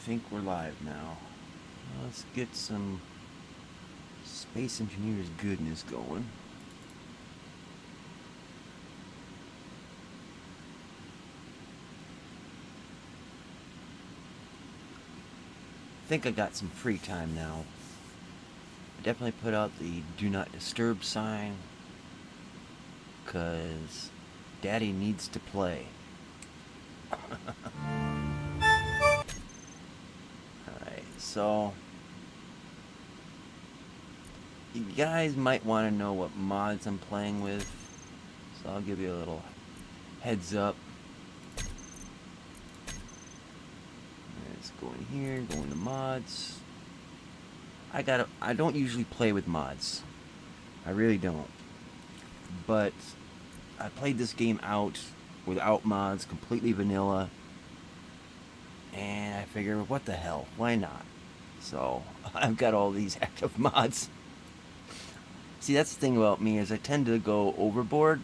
think we're live now. Let's get some Space Engineers goodness going. I think I got some free time now. I definitely put out the Do Not Disturb sign, because Daddy needs to play. Alright, so you guys might want to know what mods I'm playing with, so I'll give you a little heads up. Let's go in here, go into mods. I don't usually play with mods. I really don't. But I played this game out without mods, completely vanilla. And I figured, what the hell, why not? So I've got all these active mods. See, that's the thing about me, is I tend to go overboard,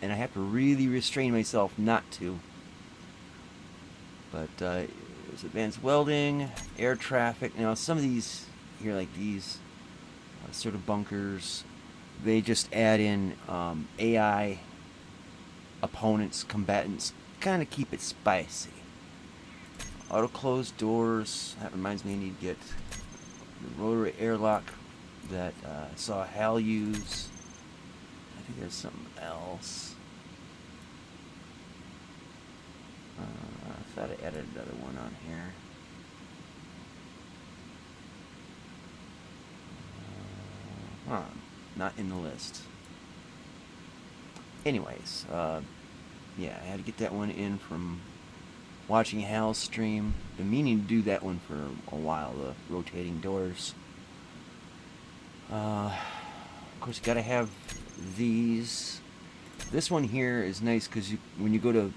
and I have to really restrain myself not to. But there's advanced welding, air traffic. Now some of these here, like these sort of bunkers, they just add in AI opponents, combatants, kind of keep it spicy. Auto closed doors. That reminds me, I need to get the Rotary Air Lock that I saw Hal use. I think there's something else. I thought I added another one on here. Not in the list. Anyways, yeah, I had to get that one in from watching Hal's stream. Been meaning to do that one for a while, the rotating doors. Of course, you gotta have these. This one here is nice because when you go to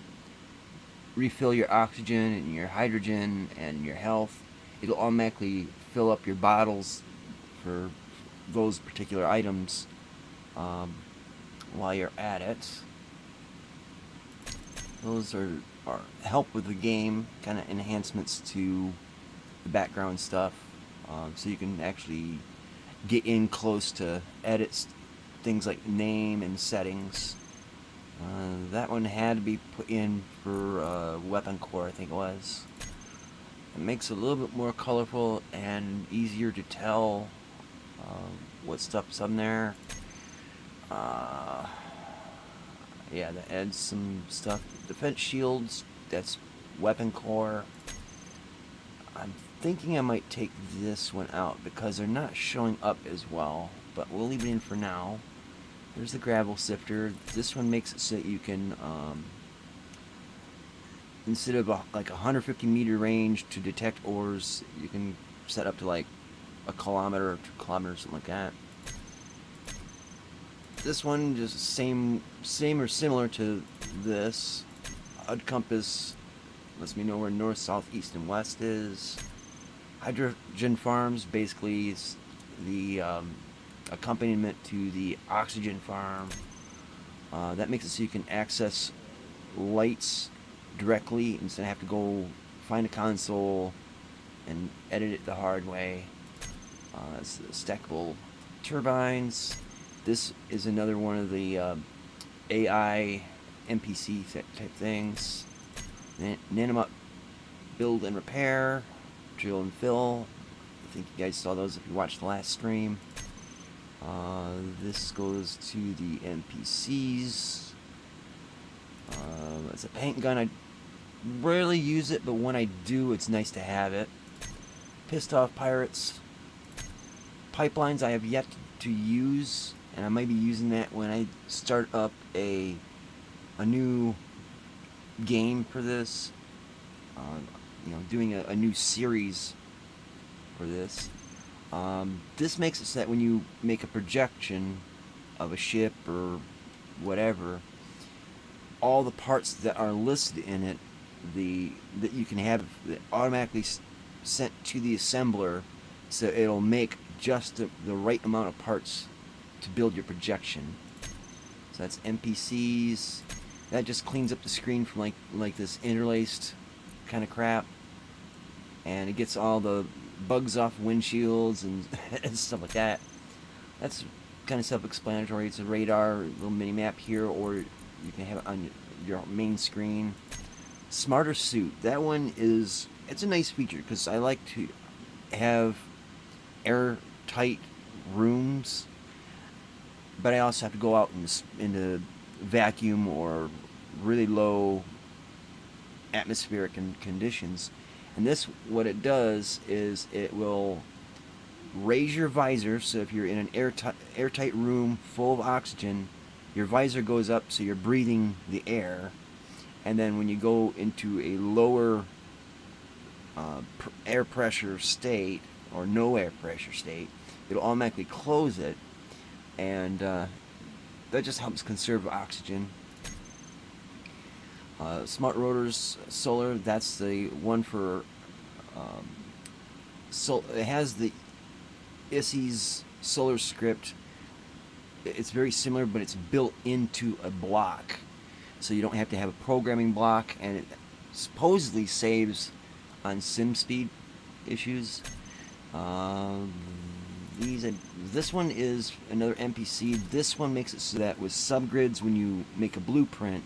refill your oxygen and your hydrogen and your health, it'll automatically fill up your bottles for those particular items while you're at it. Those are help with the game, kind of enhancements to the background stuff, so you can actually get in close to edit things like name and settings. That one had to be put in for weapon core, I think it was. It makes it a little bit more colorful and easier to tell what stuff's on there. Yeah, that adds some stuff. Defense shields, that's weapon core. I'm thinking I might take this one out because they're not showing up as well, but we'll leave it in for now. There's the gravel sifter. This one makes it so that you can, instead of like 150 meter range to detect ores, you can set up to like a kilometer or 2 kilometers, something like that. This one just same or similar to this. HUD compass lets me know where north, south, east, and west is. Hydrogen farms basically is the accompaniment to the oxygen farm. That makes it so you can access lights directly instead of have to go find a console and edit it the hard way. It's the stackable turbines. This is another one of the AI NPC type things. Nanoma build and repair, drill and fill. I think you guys saw those if you watched the last stream. This goes to the NPCs. It's a paint gun. I rarely use it, but when I do, it's nice to have it. Pissed off pirates. Pipelines I have yet to use, and I might be using that when I start up a new game for this. Doing a new series for this. This makes it so that when you make a projection of a ship or whatever, all the parts that are listed in it, that you can have automatically sent to the assembler, so it'll make just the right amount of parts to build your projection. So that's NPCs. That just cleans up the screen from like this interlaced kind of crap. and it gets all the bugs off windshields and, and stuff like that. That's kind of self-explanatory. It's a radar little mini map here, or you can have it on your main screen. Smarter suit. That one is, it's a nice feature because I like to have airtight rooms, but I also have to go out into vacuum or really low atmospheric conditions. And this, what it does is it will raise your visor, so if you're in an airtight room full of oxygen, your visor goes up so you're breathing the air. And then when you go into a lower air pressure state, or no air pressure state, it'll automatically close it, and that just helps conserve oxygen. Smart Rotors Solar, that's the one for it has the ISI's solar script. It's very similar, but it's built into a block, so you don't have to have a programming block, and it supposedly saves on sim speed issues. This one is another NPC. This one makes it so that with subgrids, when you make a blueprint,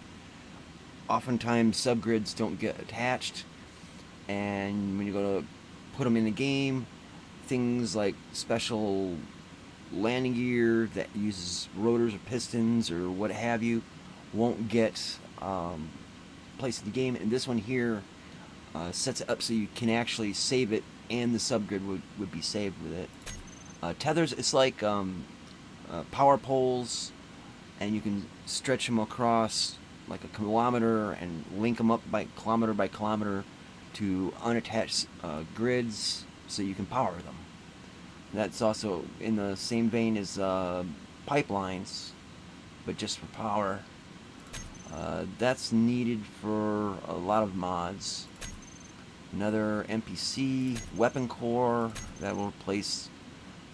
oftentimes subgrids don't get attached, and when you go to put them in the game, things like special landing gear that uses rotors or pistons or what have you won't get placed in the game. And this one here sets it up so you can actually save it, and the subgrid would be saved with it. Tethers, it's like power poles, and you can stretch them across like a kilometer and link them up by kilometer to unattached grids so you can power them. That's also in the same vein as pipelines, but just for power. That's needed for a lot of mods. Another NPC, Weapon Core, that will replace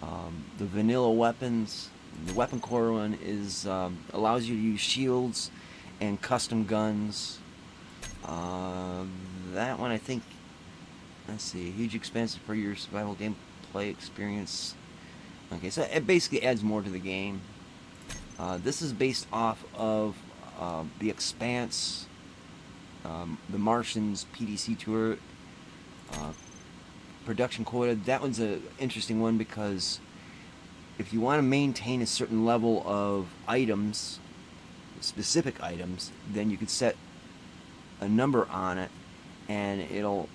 the vanilla weapons. The Weapon Core one is allows you to use shields and custom guns. That one, I think, let's see, huge expansion for your survival gameplay experience. Okay, so it basically adds more to the game. This is based off of The Expanse, The Martians PDC tour, production quota. That one's an interesting one because if you want to maintain a certain level of items, specific items, then you could set a number on it, and it'll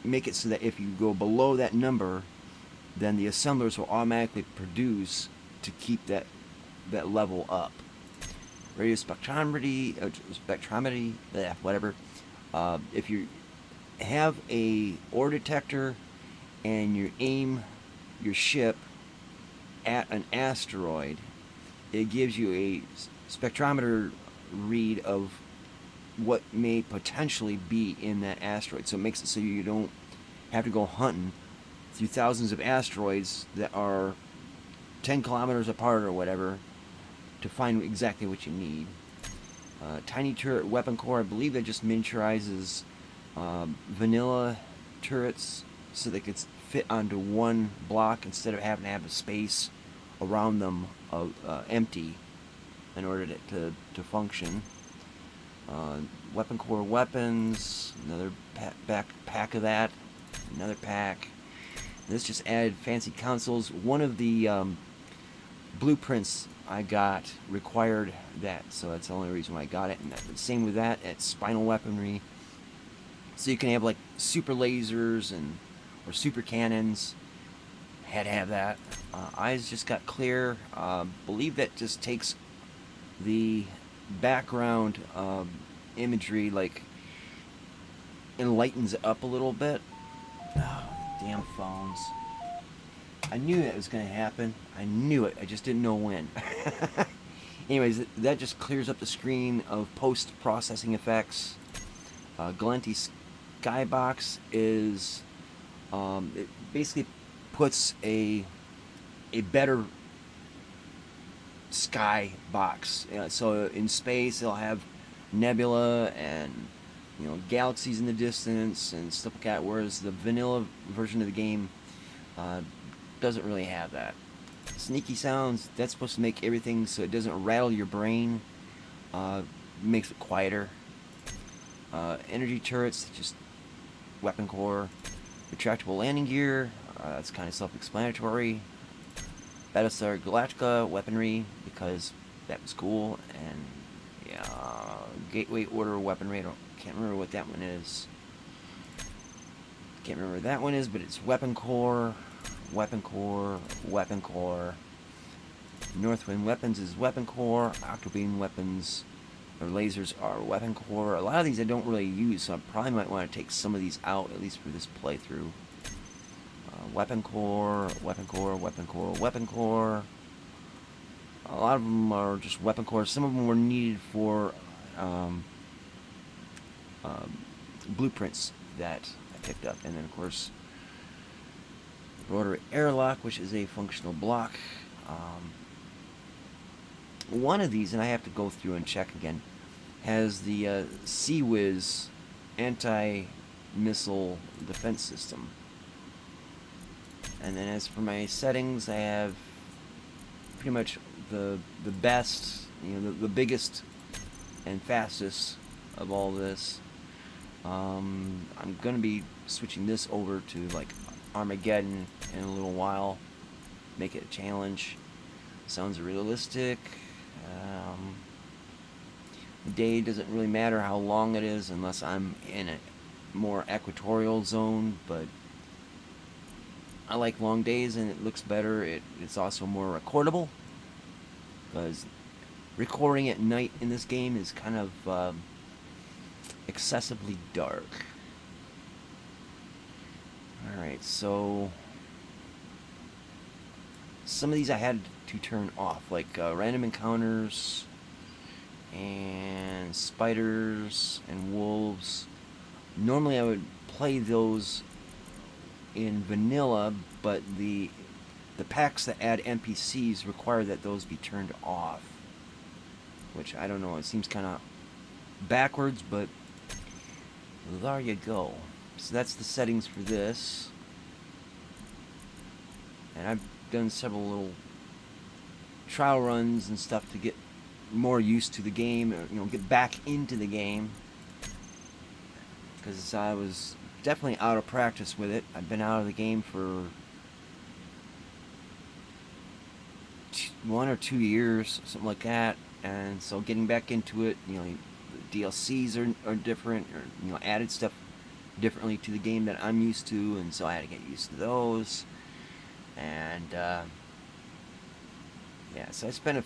make it so that if you go below that number, then the assemblers will automatically produce to keep that level up. Radio spectrometry, whatever. If you have a ore detector and you aim your ship at an asteroid, it gives you a spectrometer read of what may potentially be in that asteroid. So it makes it so you don't have to go hunting through thousands of asteroids that are 10 kilometers apart or whatever to find exactly what you need. Tiny turret weapon core, I believe that just miniaturizes vanilla turrets so they could fit onto one block instead of having to have a space around them empty in order to function. Weapon core weapons, another pack of that, another pack. This just added fancy consoles. One of the blueprints I got required that, so that's the only reason why I got it. And same with that, it's spinal weaponry. So you can have like super lasers or super cannons. Had to have that. Eyes just got clear. Believe that just takes the background imagery, like enlightens it up a little bit. Oh, damn phones. I knew that was going to happen. I knew it. I just didn't know when. Anyways, that just clears up the screen of post-processing effects. Galenti Skybox is it basically puts a better sky box. So in space, they'll have nebula and you know, galaxies in the distance and stuff like that, whereas the vanilla version of the game doesn't really have that. Sneaky sounds, that's supposed to make everything so it doesn't rattle your brain, makes it quieter. Energy turrets, just weapon core. Retractable landing gear, that's kind of self-explanatory. Battlestar Galactica weaponry, because that was cool. And yeah, Gateway Order weaponry, can't remember what that one is. Can't remember what that one is, but it's weapon core, weapon core, weapon core. Northwind weapons is weapon core. Octobeam weapons or lasers are weapon core. A lot of these I don't really use, so I probably might want to take some of these out, at least for this playthrough. Weapon core, weapon core, weapon core, weapon core. A lot of them are just weapon core. Some of them were needed for blueprints that I picked up. And then, of course, Rotary Air Lock, which is a functional block. One of these, and I have to go through and check again, has the Sea-Wiz anti-missile defense system. And then as for my settings, I have pretty much the best, you know, the biggest and fastest of all this. I'm going to be switching this over to like Armageddon in a little while. Make it a challenge. Sounds realistic. The day doesn't really matter how long it is unless I'm in a more equatorial zone, but I like long days and it looks better. It's also more recordable, because recording at night in this game is kind of excessively dark. Alright, so some of these I had to turn off, like random encounters and spiders and wolves. Normally I would play those in vanilla, but the packs that add NPCs require that those be turned off, which I don't know, it seems kind of backwards, but there you go. So that's the settings for this, and I've done several little trial runs and stuff to get more used to the game, or, you know, get back into the game, because I was definitely out of practice with it. I've been out of the game for 1 or 2 years, something like that, and so getting back into it, you know, the DLCs are different, or, you know, added stuff differently to the game that I'm used to, and so I had to get used to those. And yeah, so I spent a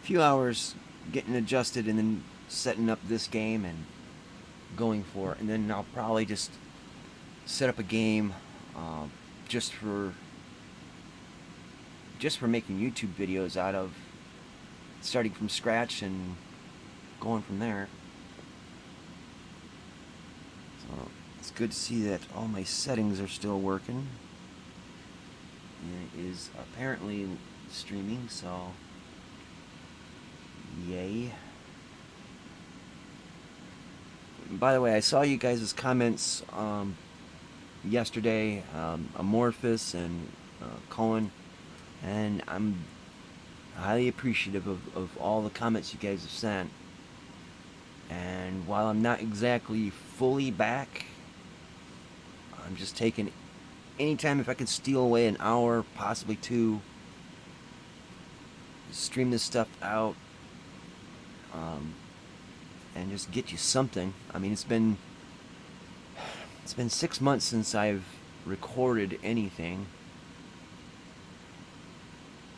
few hours getting adjusted and then setting up this game and going for it, and then I'll probably just set up a game just for making YouTube videos out of, starting from scratch and going from there. So it's good to see that all my settings are still working. And it is apparently streaming, so yay. By the way, I saw you guys' comments yesterday, Amorphous and Colin, and I'm highly appreciative of all the comments you guys have sent. And while I'm not exactly fully back, I'm just taking anytime if I can steal away an hour, possibly 2, stream this stuff out, and just get you something. I mean, it's been 6 months since I've recorded anything,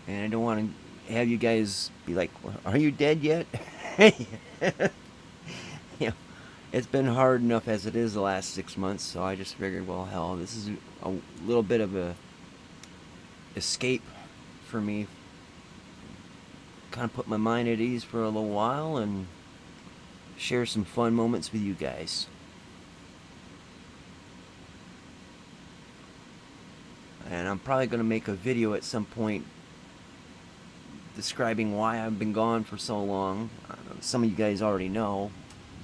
and I don't want to have you guys be like, "Are you dead yet?" You know, it's been hard enough as it is the last 6 months, so I just figured, well, hell, this is a little bit of a escape for me. Kind of put my mind at ease for a little while and share some fun moments with you guys. And I'm probably going to make a video at some point describing why I've been gone for so long. Some of you guys already know,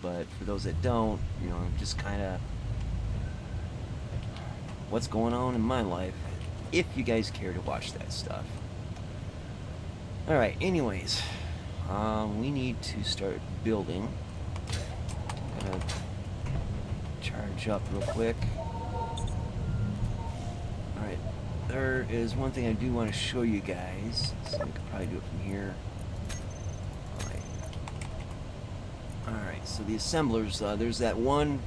but for those that don't, you know, just kind of what's going on in my life, if you guys care to watch that stuff. Alright, anyways, we need to start building. I'm gonna charge up real quick. Alright, there is one thing I do want to show you guys, so we could probably do it from here. Alright, so the assemblers, there's that one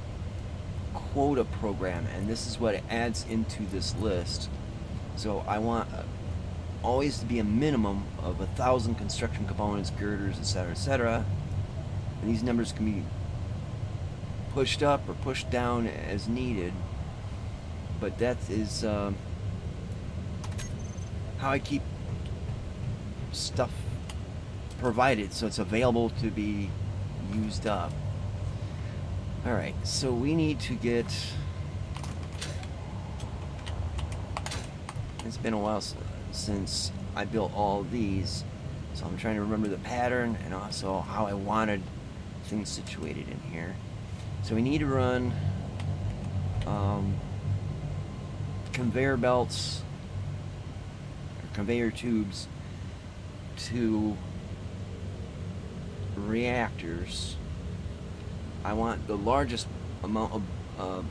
quota program, and this is what it adds into this list. So I want always to be a minimum of 1,000 construction components, girders, etc., etc. And these numbers can be pushed up or pushed down as needed. But that is how I keep stuff provided, so it's available to be used up. Alright, so we need to get... It's been a while since I built all of these, so I'm trying to remember the pattern and also how I wanted things situated in here. So we need to run conveyor belts, or conveyor tubes, to reactors. I want the largest amount of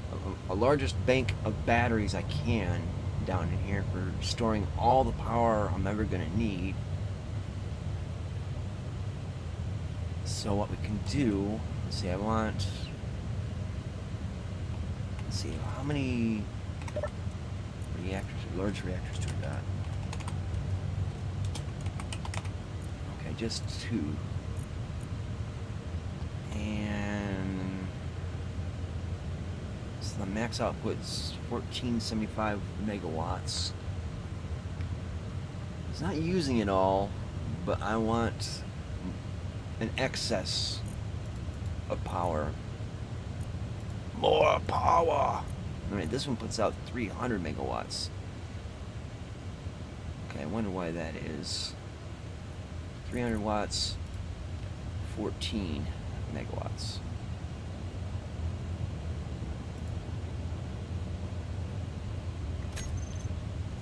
largest bank of batteries I can down in here for storing all the power I'm ever going to need. So what we can do, let's see, I want, let's see, how many reactors, large reactors do we got? Okay, just 2. And so the max output's 1475 megawatts. It's not using it all, but I want an excess of power. More power! Alright, this one puts out 300 megawatts. Okay, I wonder why that is. 300 watts, 14 megawatts.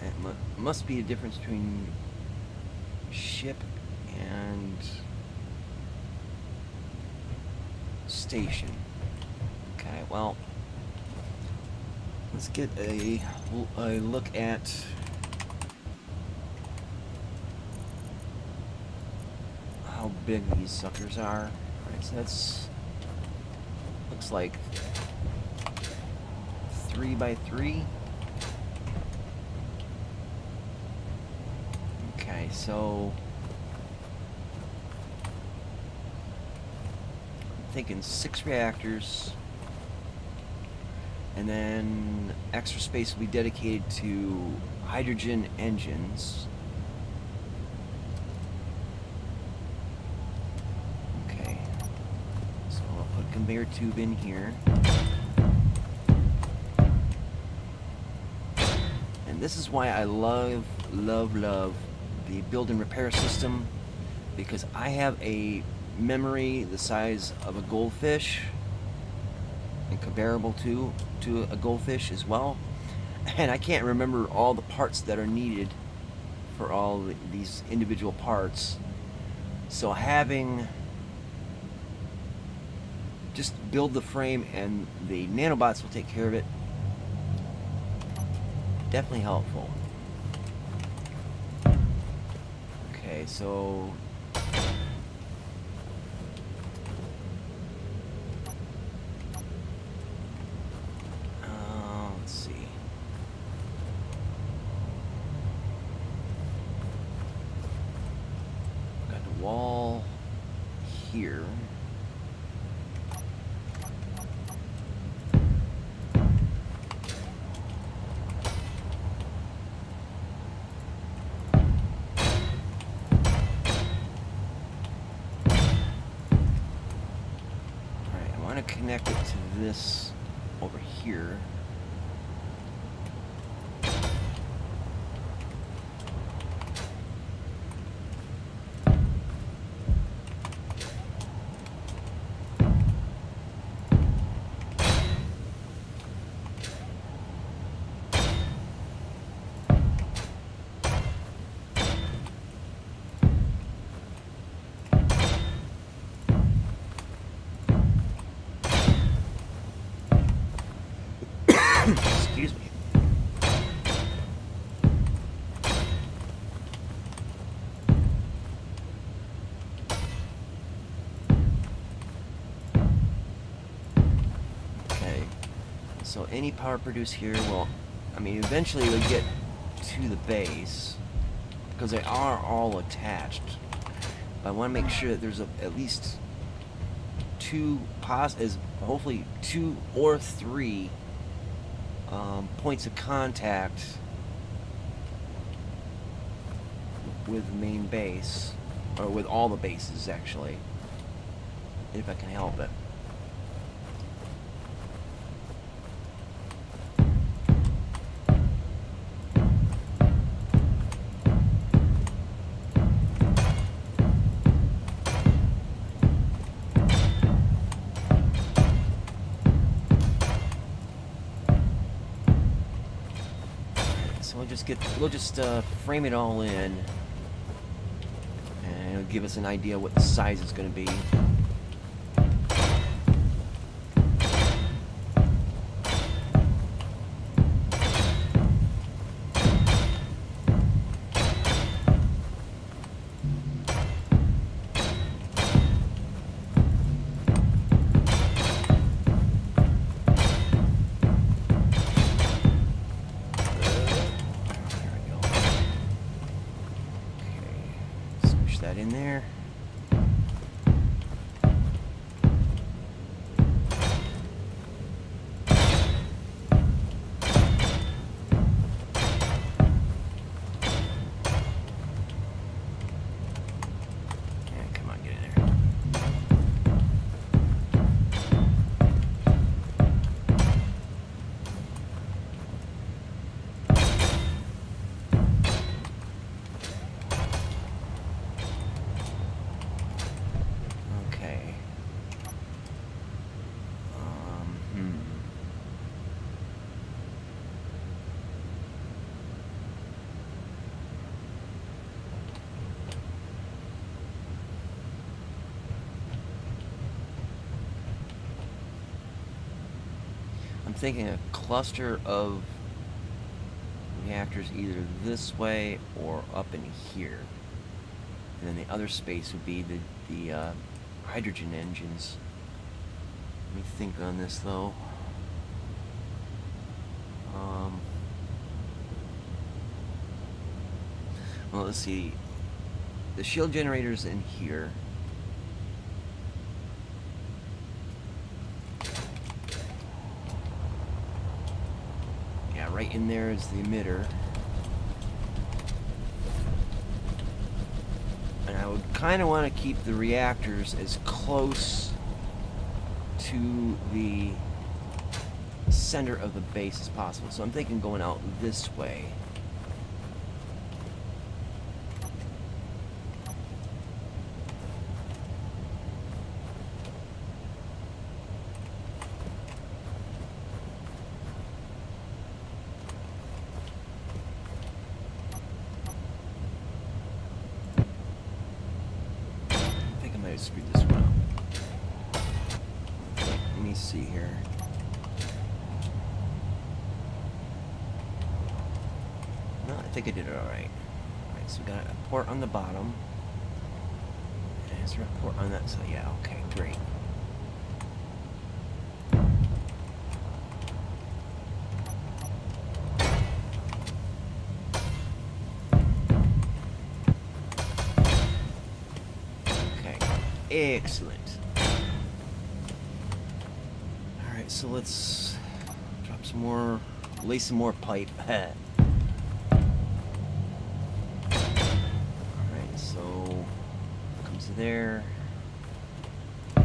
That must be a difference between ship and station. Okay, well, let's get a look at how big these suckers are. Alright, so that's, looks like 3 by 3. Okay, so I'm thinking 6 reactors, and then extra space will be dedicated to hydrogen engines. Okay, so I'll put a conveyor tube in here. And this is why I love the build and repair system, because I have a memory the size of a goldfish and comparable to a goldfish as well, and I can't remember all the parts that are needed for all these individual parts. So having just build the frame and the nanobots will take care of it, definitely helpful. Okay, so let's see. Got the wall here. Connect it to this over here. Excuse me. Okay. So any power produced here will, I mean, eventually it would get to the base because they are all attached. But I want to make sure that there's at least hopefully two or three points of contact with the main base, or with all the bases actually, if I can help it. We'll just frame it all in, and it'll give us an idea what the size is going to be. In there. Come on, get in there. I'm thinking a cluster of reactors either this way or up in here. And then the other space would be the hydrogen engines. Let me think on this though. Well, let's see. The shield generator's in here. Yeah, right in there is the emitter. And I would kind of want to keep the reactors as close to the center of the base as possible. So I'm thinking going out this way. Screwed this one up. Okay, let me see here. No, I think I did it alright. Alright, so we got a port on the bottom. And is there a port on that side? Yeah, okay, great. Excellent. Alright, so let's drop some more, lay some more pipe. Alright, so comes to there. I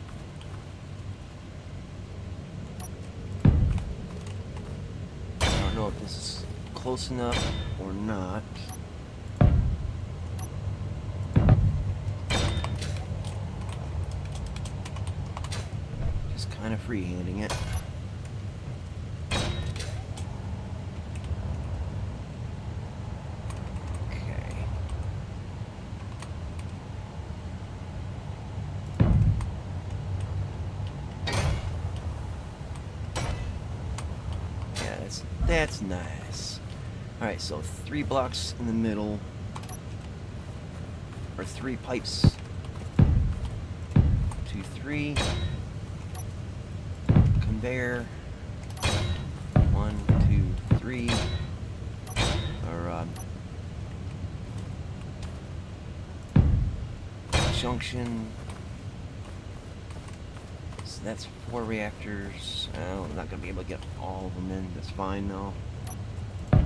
don't know if this is close enough or not. Kind of freehanding it. Okay. Yeah, That's nice. Alright, so 3 blocks in the middle. Or 3 pipes. 2, 3. Conveyor. 1, 2, 3. Or, junction. So that's 4 reactors. I'm not going to be able to get all of them in. That's fine, though. I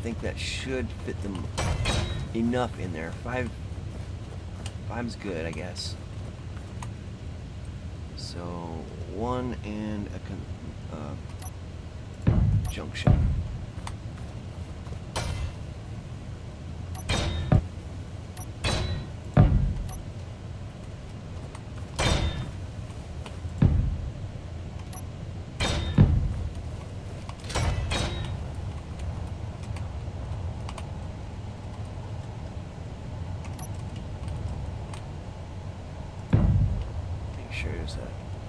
think that should fit them enough in there. 5's good, I guess. So 1 and a junction. There's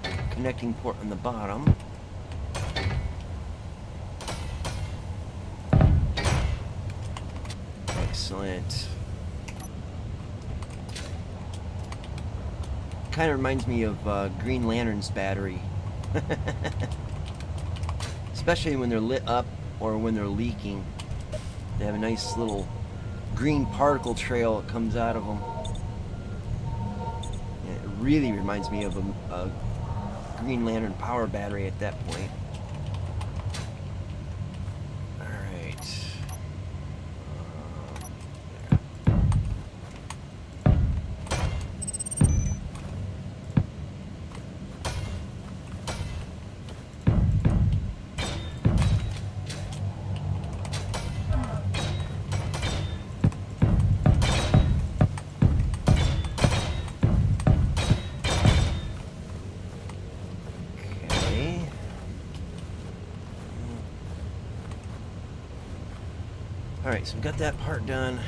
a connecting port on the bottom. Excellent. Kind of reminds me of Green Lantern's battery. Especially when they're lit up or when they're leaking. They have a nice little green particle trail that comes out of them. Really reminds me of a Green Lantern power battery at that point. Alright. Alright, so we got that part done.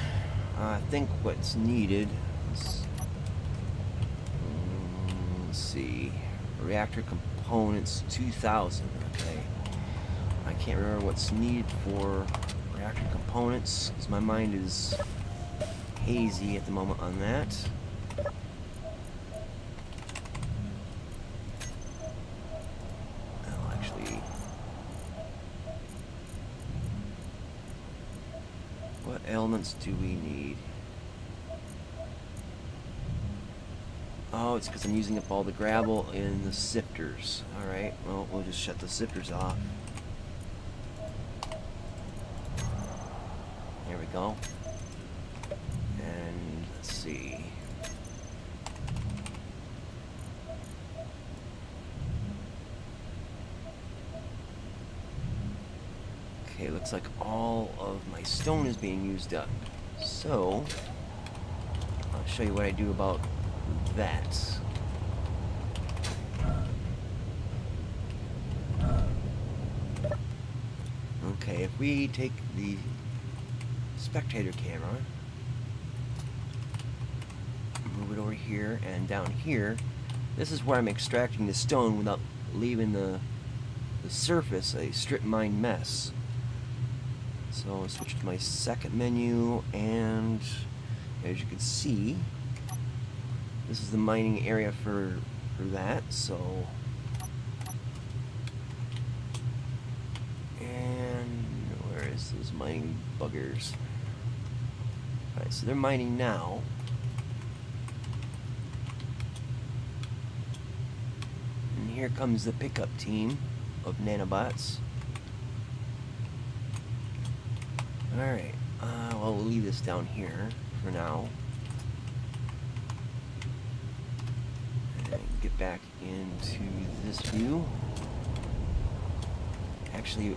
I think what's needed is, let's see, reactor components 2000. Okay, I can't remember what's needed for reactor components because my mind is hazy at the moment on that. Well, actually, what elements do we need? Oh, it's because I'm using up all the gravel in the sifters. Alright, well, we'll just shut the sifters off. There we go. And let's see. Okay, looks like all of my stone is being used up. So, I'll show you what I do about that. Okay, if we take the spectator camera, move it over here, and down here, this is where I'm extracting the stone without leaving the surface a strip mine mess. So I'll switch to my second menu, and as you can see, this is the mining area for that. So, and where is those mining buggers? Alright, so they're mining now. And here comes the pickup team of nanobots. Alright, well, we'll leave this down here for now. And get back into this view. Actually,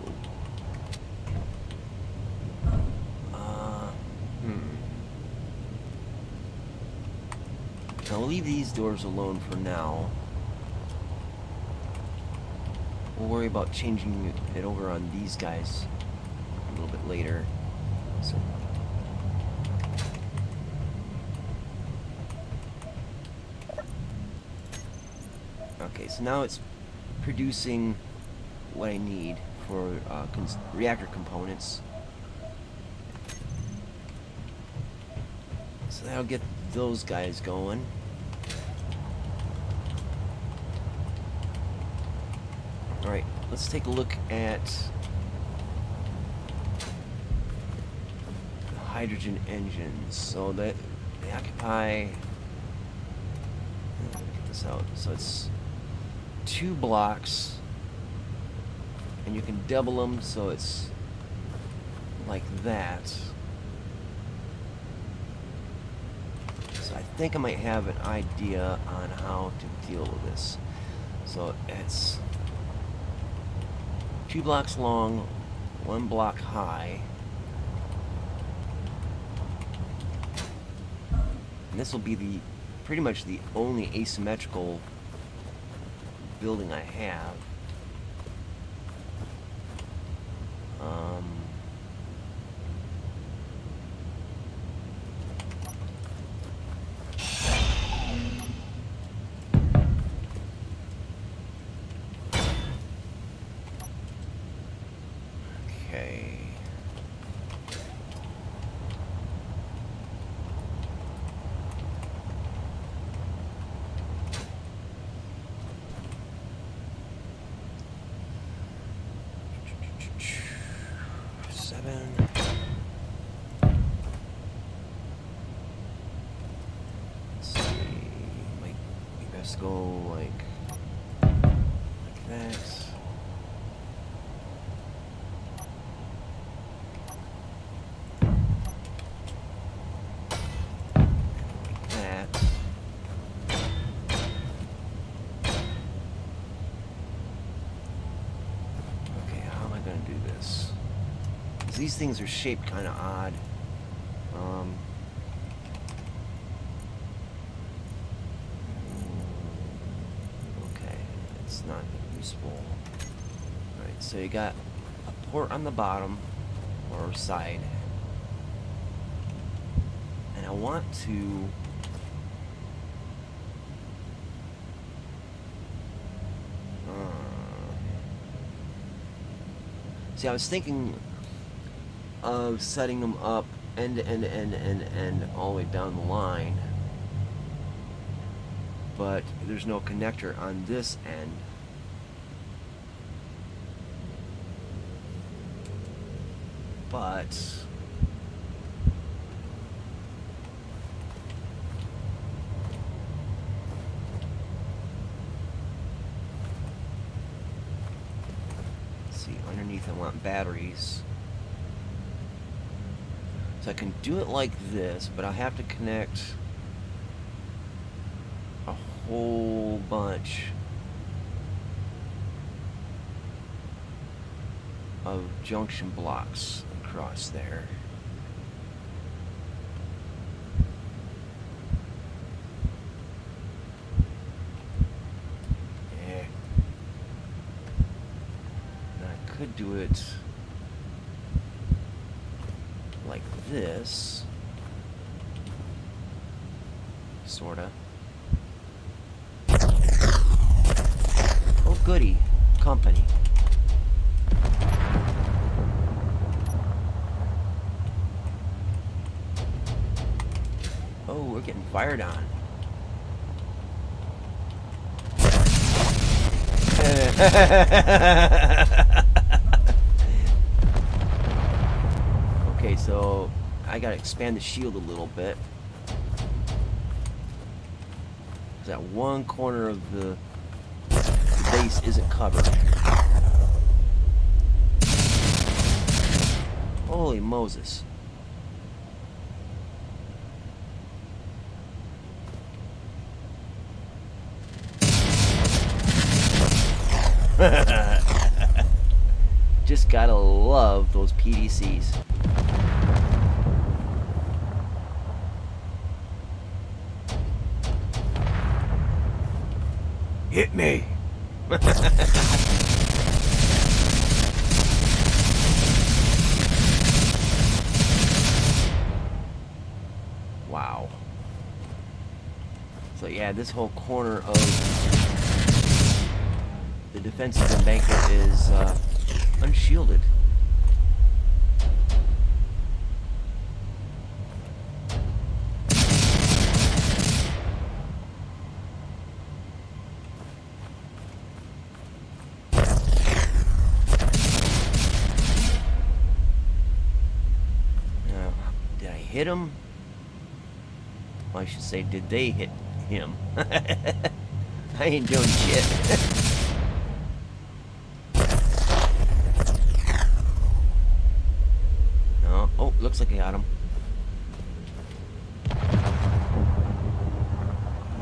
I'll leave these doors alone for now. We'll worry about changing it over on these guys a little bit later. So, okay, so now it's producing what I need for reactor components. So that'll get those guys going. Alright, let's take a look at the hydrogen engines. So that they occupy, let me get this out. So it's 2 blocks, and you can double them so it's like that. So I think I might have an idea on how to deal with this. So it's 2 blocks long, 1 block high. And this will be the pretty much the only asymmetrical building I have. Okay. Let's go like that. Like that. Okay, how am I going to do this? 'Cause these things are shaped kind of odd. Not useful. Alright, so you got a port on the bottom or side, and I want to see, I was thinking of setting them up end to end to end to end to end all the way down the line, but there's no connector on this end. But let's see, underneath I want batteries. So I can do it like this, but I have to connect a whole bunch of junction blocks across there. Yeah. Now I could do it like this, sorta. Oh goody, company. Oh, we're getting fired on. Okay, so I gotta expand the shield a little bit. That one corner of the base isn't covered. Holy Moses. Just gotta love those PDCs. Hit me. Wow. So yeah, this whole corner of the defensive embankment is unshielded. Now, did I hit him? Well, I should say, did they hit him? I ain't doing shit. No. Oh, looks like I got him.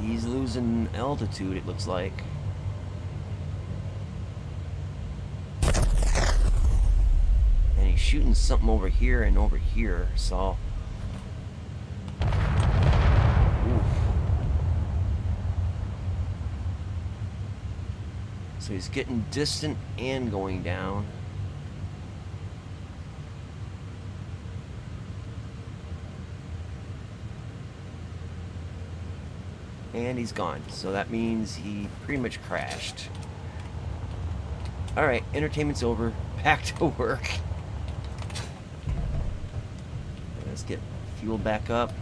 He's losing altitude, it looks like. And he's shooting something over here and over here, so... So he's getting distant and going down. And he's gone. So that means he pretty much crashed. Alright, entertainment's over. Back to work. Let's get fueled back up.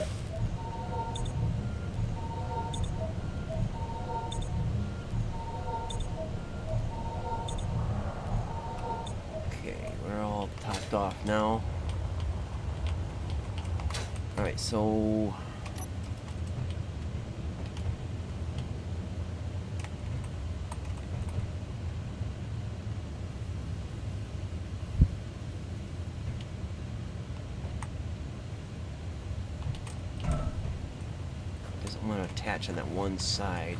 Topped off now. Alright, so doesn't want to attach on that one side.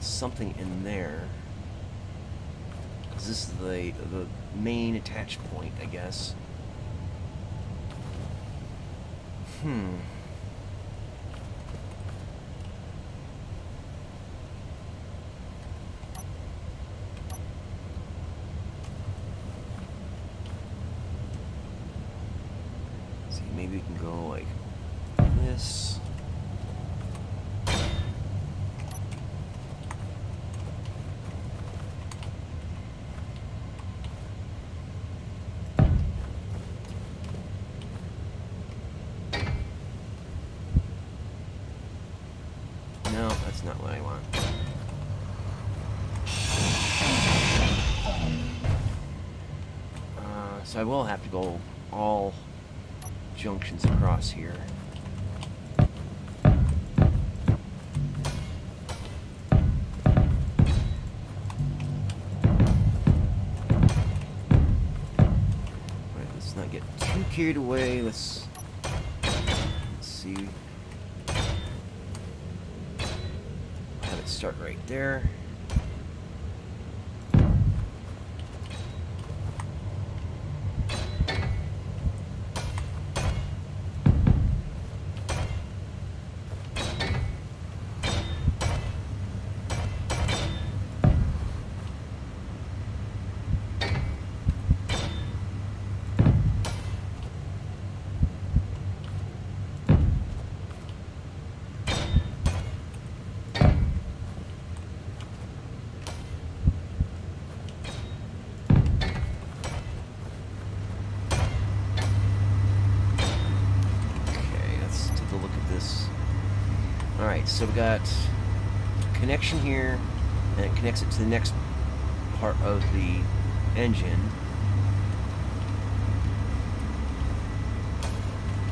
Something in there, because this is the main attach point, I guess. See, maybe we can go like this. No, that's not what I want. So I will have to go all junctions across here. Right, let's not get too carried away. Let's see. Start right there. Alright, so we got connection here, and it connects it to the next part of the engine.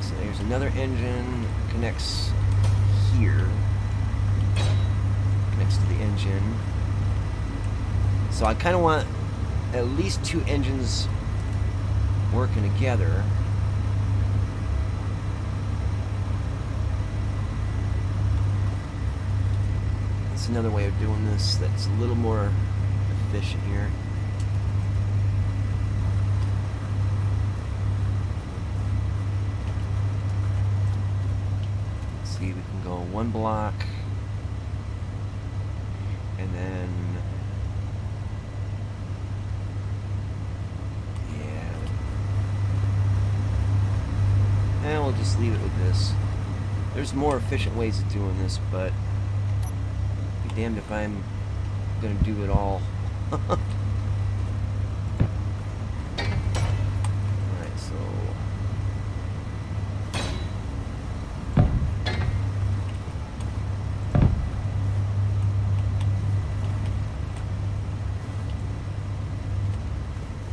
So there's another engine, connects here, connects to the engine. So I kind of want at least two engines working together. That's another way of doing this that's a little more efficient here. Let's see, we can go one block, and then, yeah, just leave it with this. There's more efficient ways of doing this, but be damned if I'm gonna do it all. Alright, so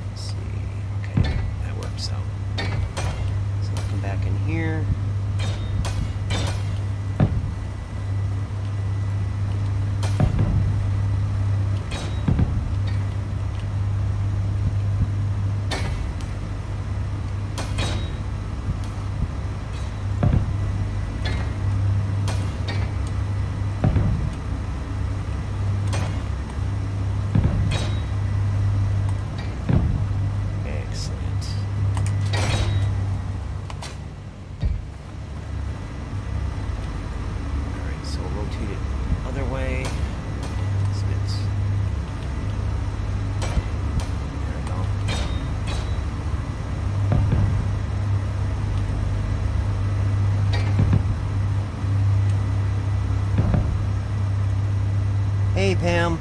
let's see. Okay, that works out. So I'll come back in here. Hey Pam.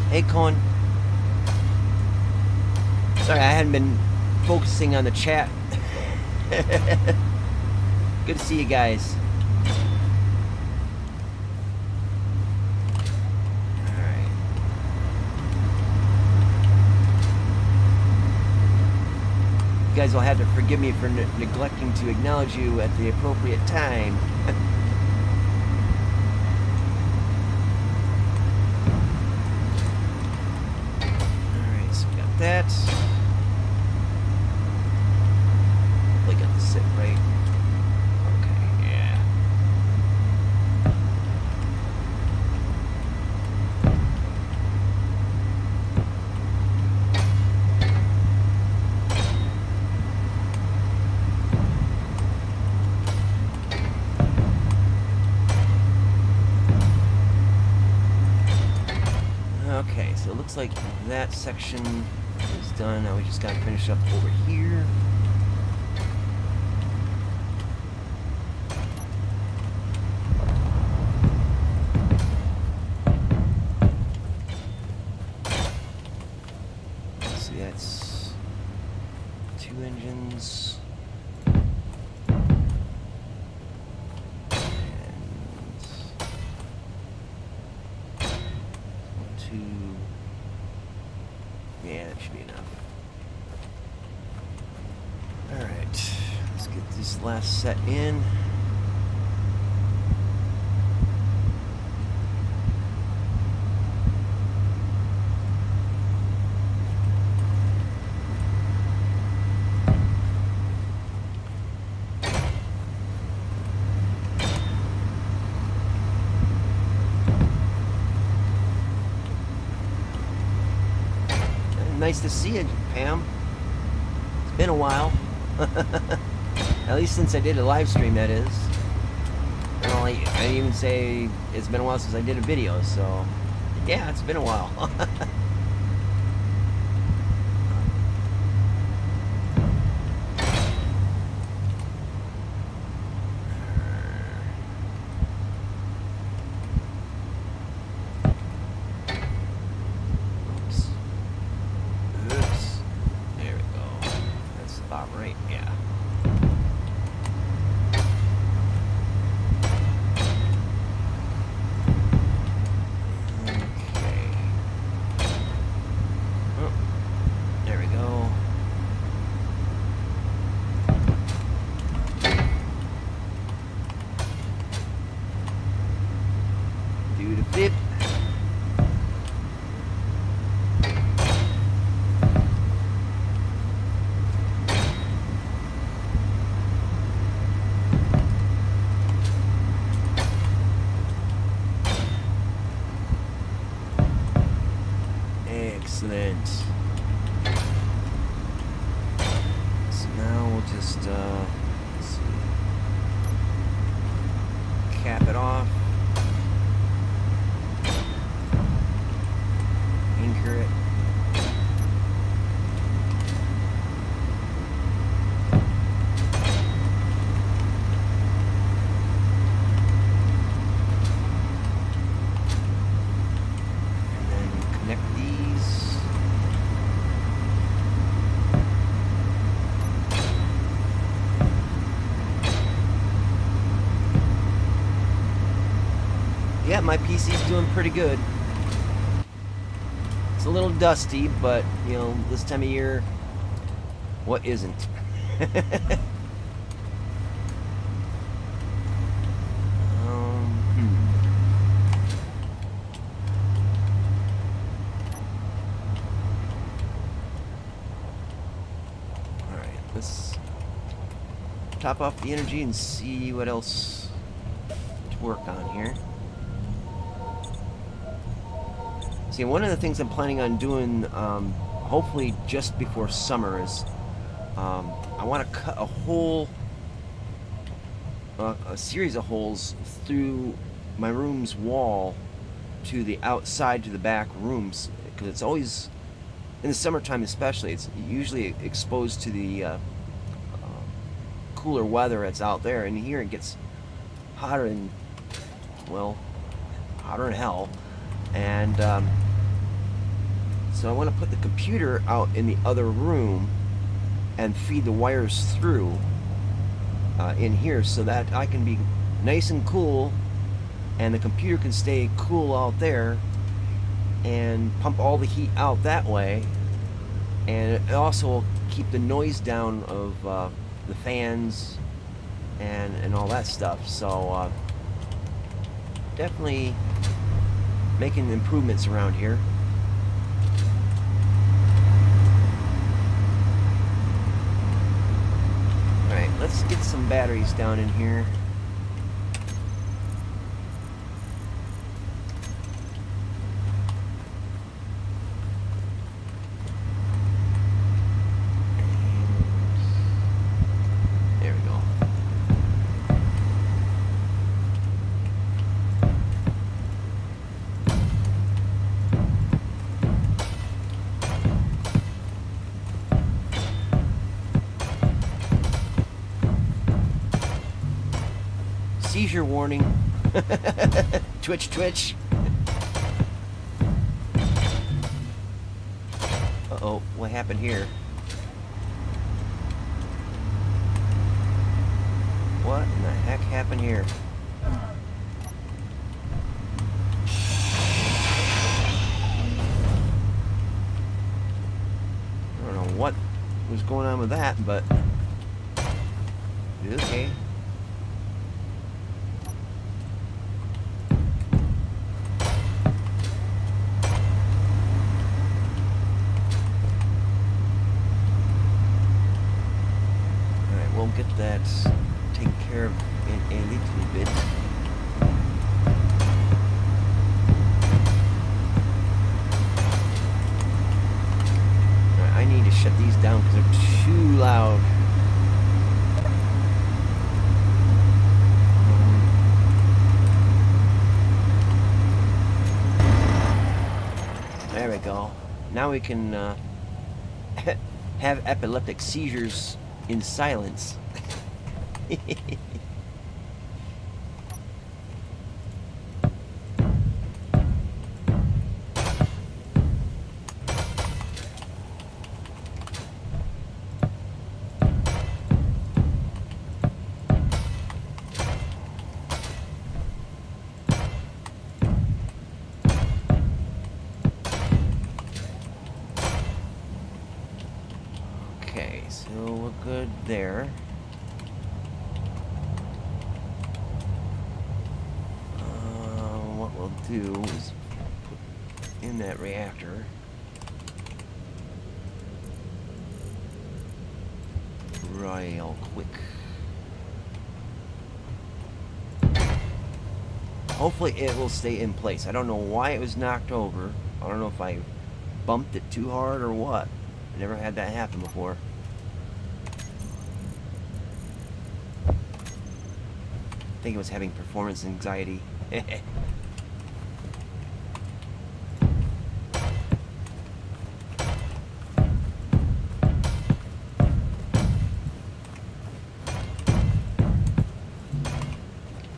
Hey Con. Sorry, I hadn't been focusing on the chat. Good to see you guys. Alright. You guys will have to forgive me for neglecting to acknowledge you at the appropriate time. That hopefully got the sit right. Okay, yeah. Okay, so it looks like that section is done. Now we just gotta finish up over here. Let's see, that's 2 engines. Yeah, that should be enough. Alright, let's get this last set in. Nice to see you, Pam. It's been a while. At least since I did a live stream, that is. Well, I didn't even say it's been a while since I did a video, so yeah, it's been a while. Excellent. So now we'll just let's see, cap it off, anchor it. Yeah, my PC's doing pretty good. It's a little dusty, but, you know, this time of year, what isn't? Alright, let's top off the energy and see what else to work on here. See, one of the things I'm planning on doing, hopefully just before summer, is I want to cut a hole, a series of holes through my room's wall to the outside, to the back rooms, because it's always, in the summertime especially, it's usually exposed to the cooler weather that's out there, and here it gets hotter than, well, hotter than hell. And so I want to put the computer out in the other room and feed the wires through in here, so that I can be nice and cool, and the computer can stay cool out there and pump all the heat out that way, and it also will keep the noise down of the fans and all that stuff. So definitely making improvements around here. Alright, let's get some batteries down in here. There we go. Seizure warning. Twitch, twitch. Uh-oh, what happened here? What in the heck happened here? I don't know what was going on with that, but okay. Get that taken care of in a little bit. Right, I need to shut these down because they're too loud. There we go. Now we can have epileptic seizures in silence. Okay, so we're good there. What we'll do is put in that reactor. Real quick. Hopefully it will stay in place. I don't know why it was knocked over. I don't know if I bumped it too hard or what. I never had that happen before. I think it was having performance anxiety.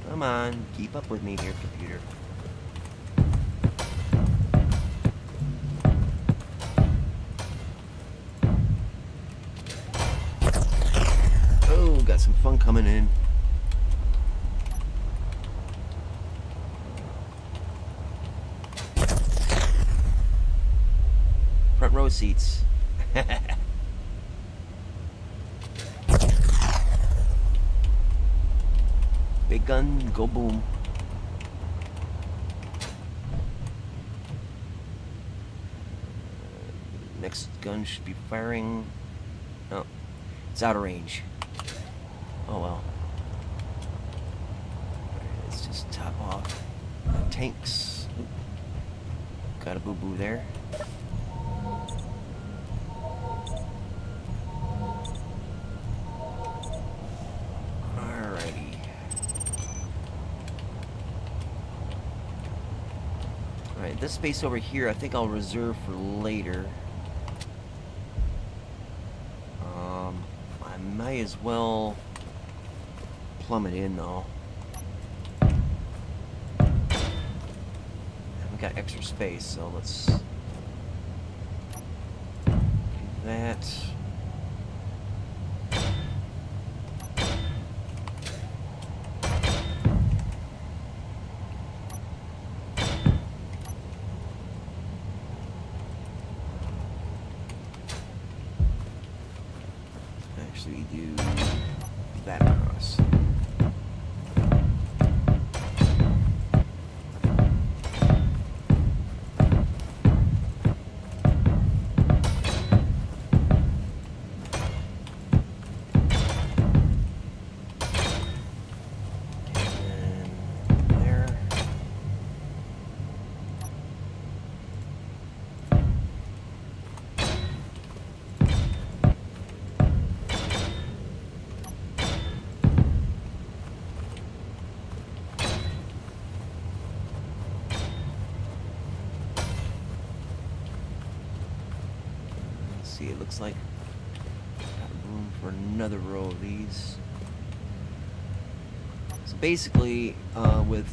Come on, keep up with me here, computer. Oh, got some fun coming in. front row seats. Big gun, go boom. Next gun should be firing. Oh, it's out of range. Oh well. Alright, let's just top off the tanks. Oop. Got a boo-boo there. Alrighty. Alright, this space over here I think I'll reserve for later. I might as well plumb it in though. Haven't got extra space, so let's do that. Actually do that across. It looks like got room for another row of these. So basically, with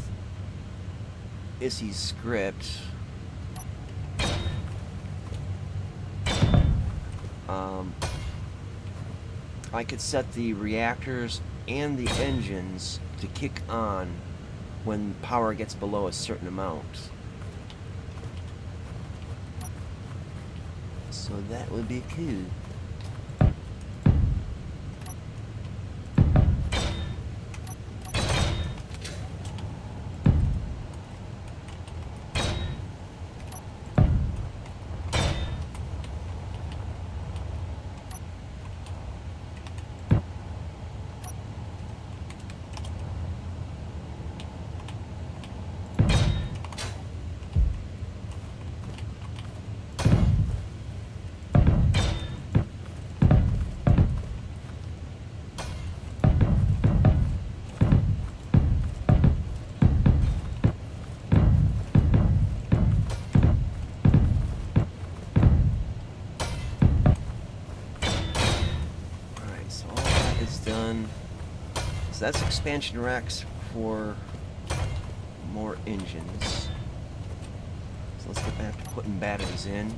Issy's script, I could set the reactors and the engines to kick on when power gets below a certain amount. So that would be cool. So that's expansion racks for more engines. So let's get back to putting batteries in.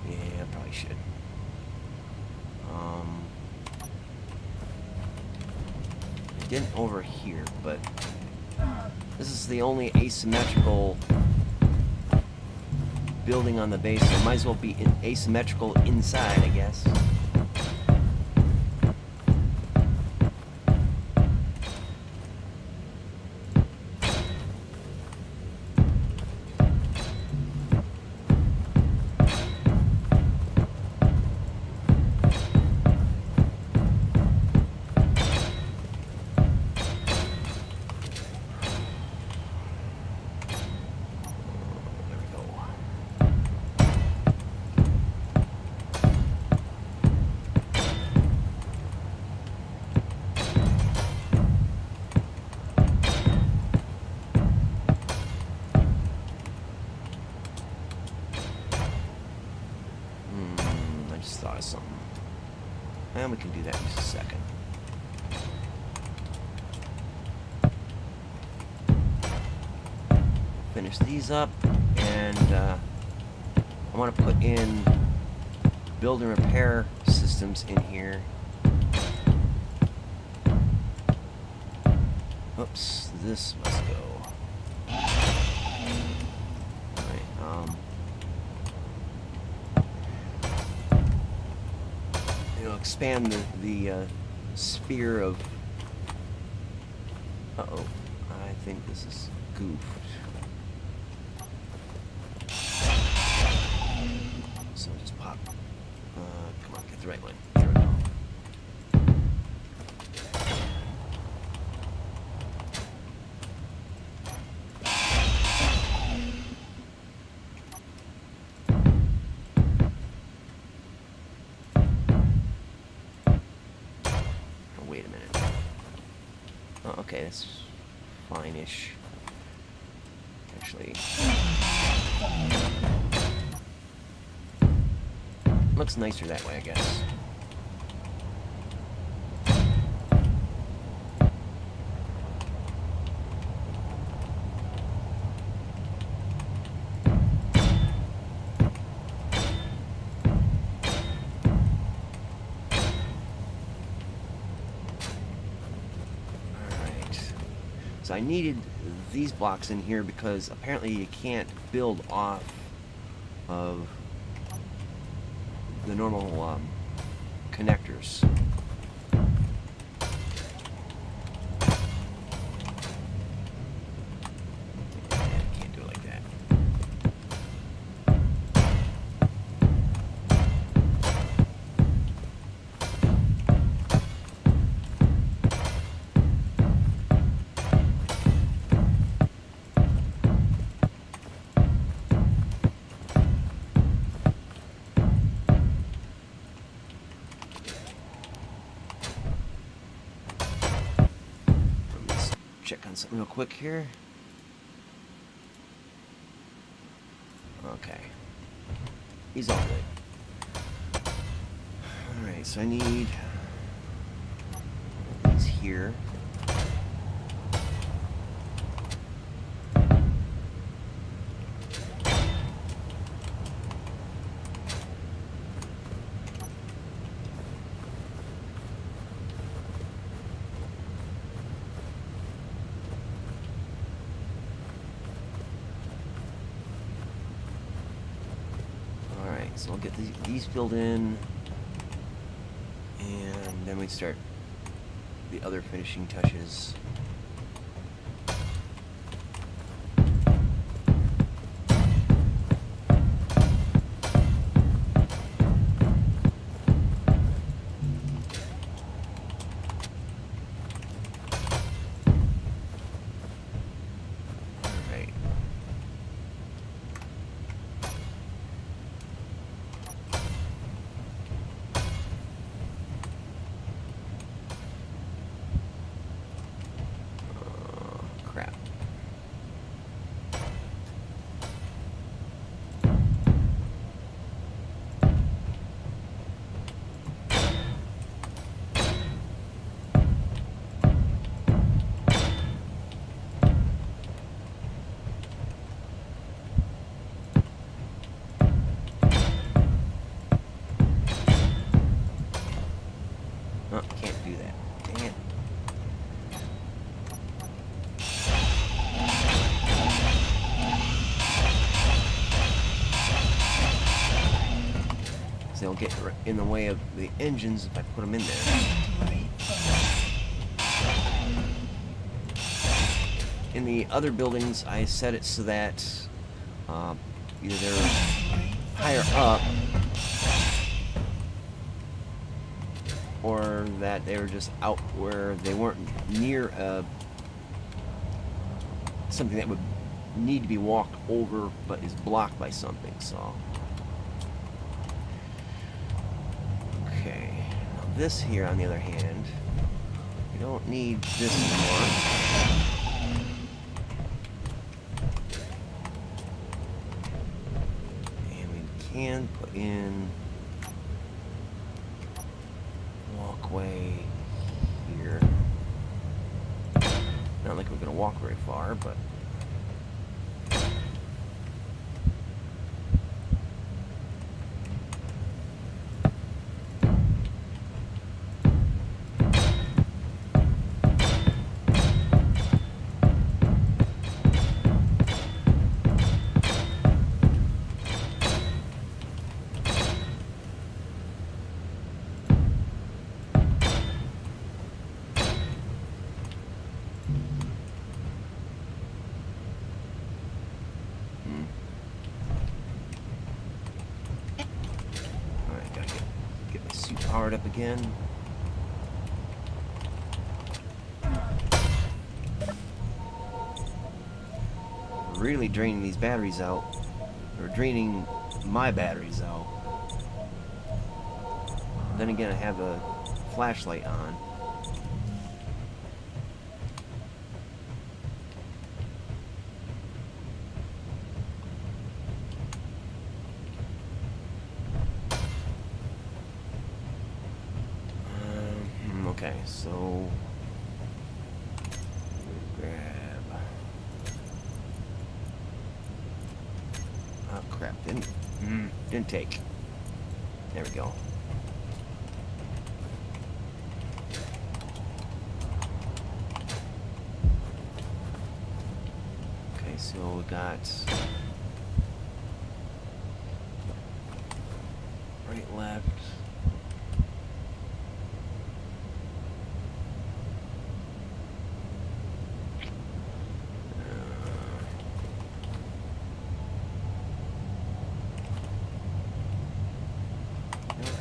Yeah, I probably should. I didn't over here, but this is the only asymmetrical building on the base, so it might as well be asymmetrical inside, I guess. thought of something. And we can do that in just a second. Finish these up, and I want to put in build and repair systems in here. Oops, this must go. Alright, it'll expand the sphere of... Uh-oh, I think this is goofed. So just pop. Come on, get the right one. There we go. Oh, wait a minute. Oh, okay, that's fine-ish. Actually... looks nicer that way, I guess. Alright. So I needed these blocks in here because apparently you can't build off of the normal connectors. Can't do it like that. Check on something real quick here. Okay. He's all good. Alright, so I need these here. So I'll get these filled in, and then we start the other finishing touches. Oh, can't do that. Dang it. So they'll get in the way of the engines if I put them in there. In the other buildings, I set it so that either they're higher up or that they were just out where they weren't near something that would need to be walked over but is blocked by something. So okay, now this here on the other hand, we don't need this anymore. And we can put in way here. Not like we're gonna walk very far, but powered up again. Really draining these batteries out. Or draining my batteries out. Then again, I have a flashlight on. Okay, so grab. Oh crap! Didn't take. There we go. Okay, so we got right, left.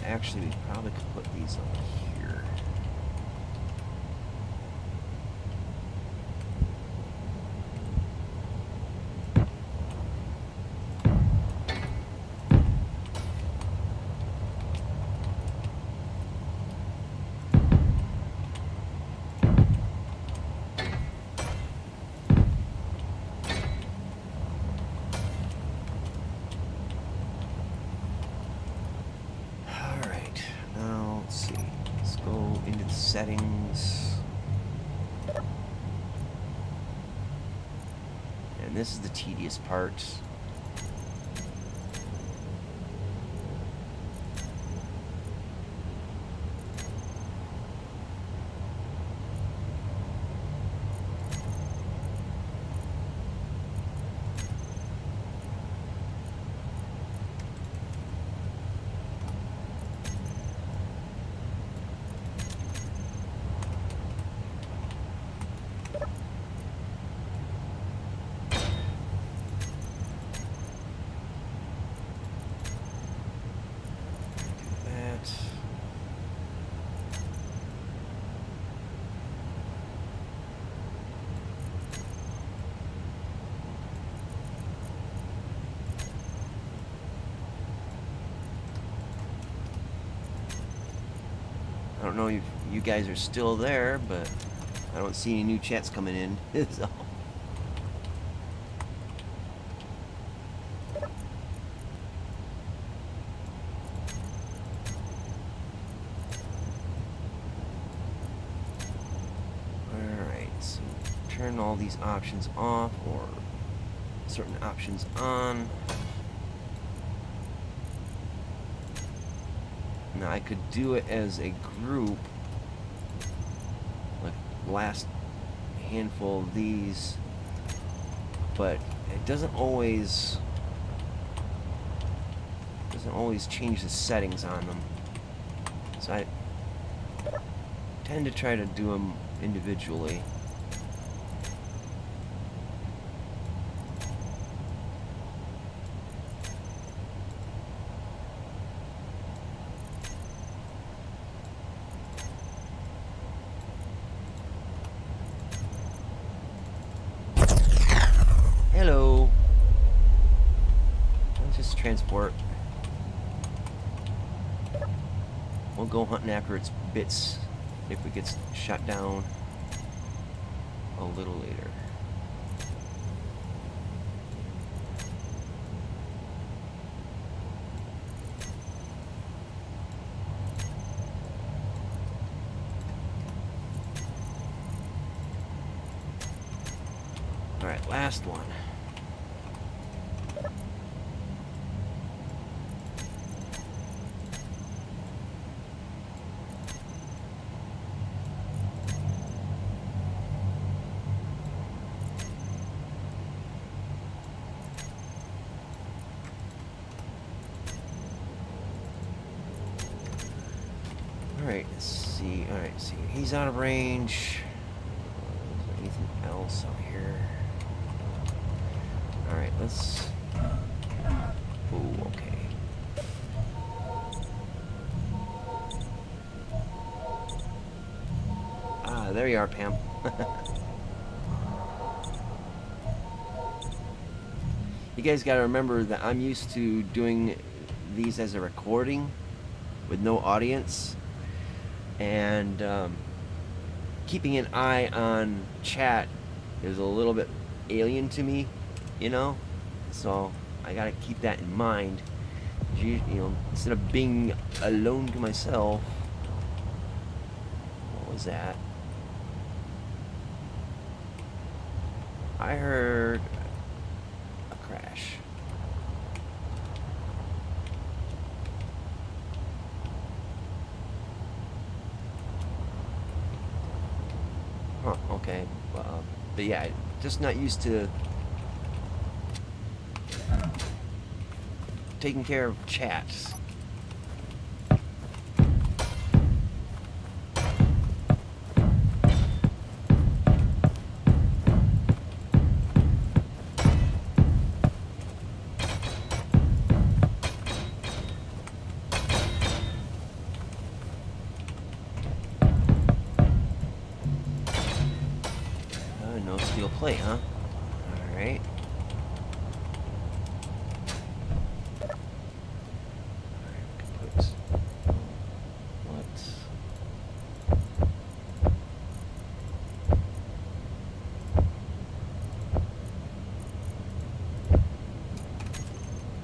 Actually, we probably could put these on here. Settings, and this is the tedious part. I don't know if you guys are still there, but I don't see any new chats coming in. So. Alright, so turn all these options off or certain options on. Now I could do it as a group, like last handful of these, but it doesn't always change the settings on them. So I tend to try to do them individually. Hello. Let's just transport. We'll go hunting after its bits if it gets shut down a little later. last one. Alright, let's see. Alright, see. He's out of range. Is there anything else out here? Alright, let's... Ooh, okay. Ah, there you are, Pam. You guys gotta remember that I'm used to doing these as a recording with no audience. And keeping an eye on chat is a little bit alien to me, you know? So I gotta keep that in mind. You know, instead of being alone to myself. What was that? I heard a crash. Huh, okay. But yeah, just not used to taking care of chats. No steel plate, huh? Alright.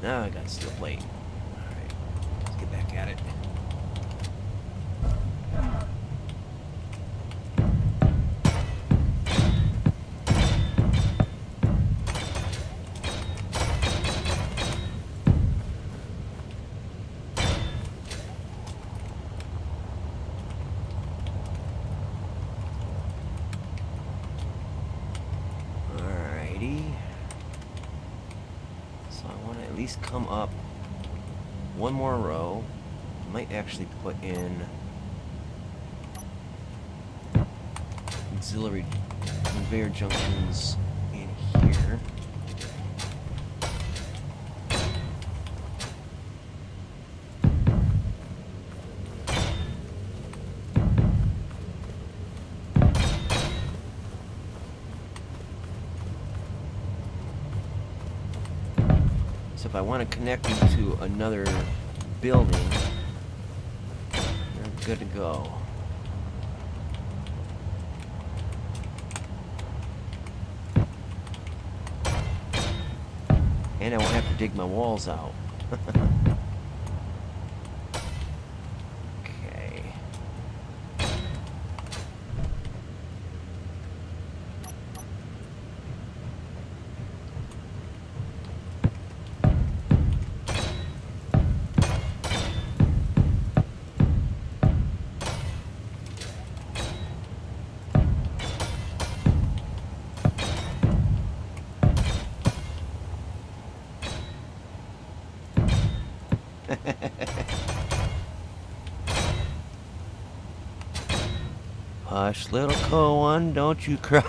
Now I got steel plate. Alright, let's get back at it. Come up one more row. Might actually put in auxiliary conveyor junctions in here. So if I want to connect them to another building, they're good to go. And I won't have to dig my walls out. Okay. Hush, little Cohen, don't you cry.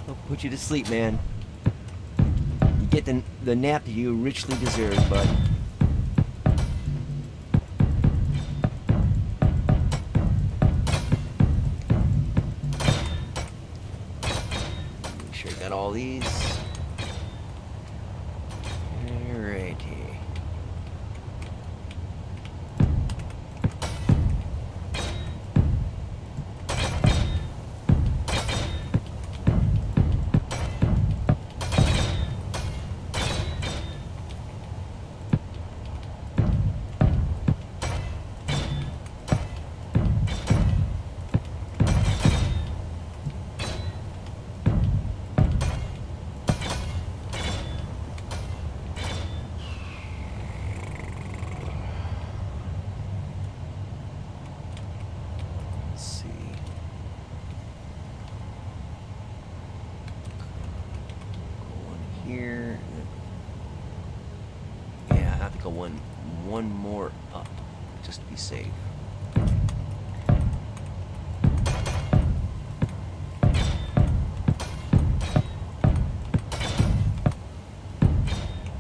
I'll put you to sleep, man. You get the nap that you richly deserve, bud. Make sure you got all these. Alrighty. here. Yeah, I have to go one more up just to be safe.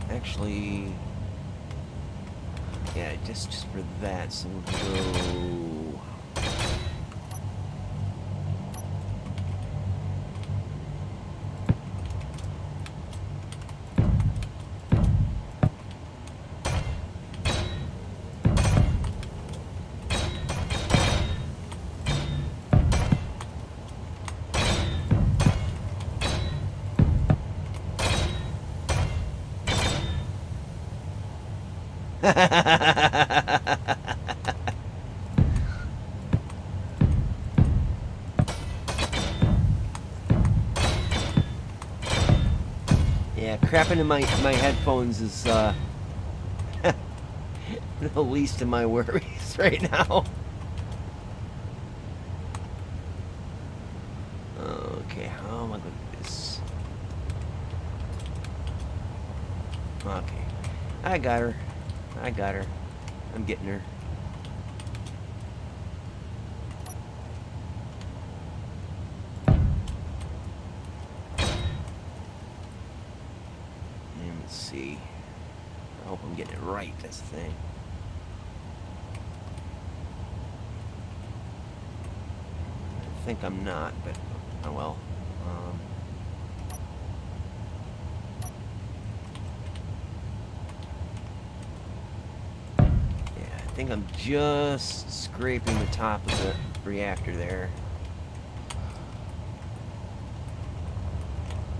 Actually, yeah, just for that, so we'll go. Yeah, crapping in my headphones is the least of my worries right now. Okay, how am I going to do this? Okay, I got her. I'm getting her. Let's see. I hope I'm getting it right, that's the thing. I think I'm not, but oh well. Yeah, I think I'm just scraping the top of the reactor there.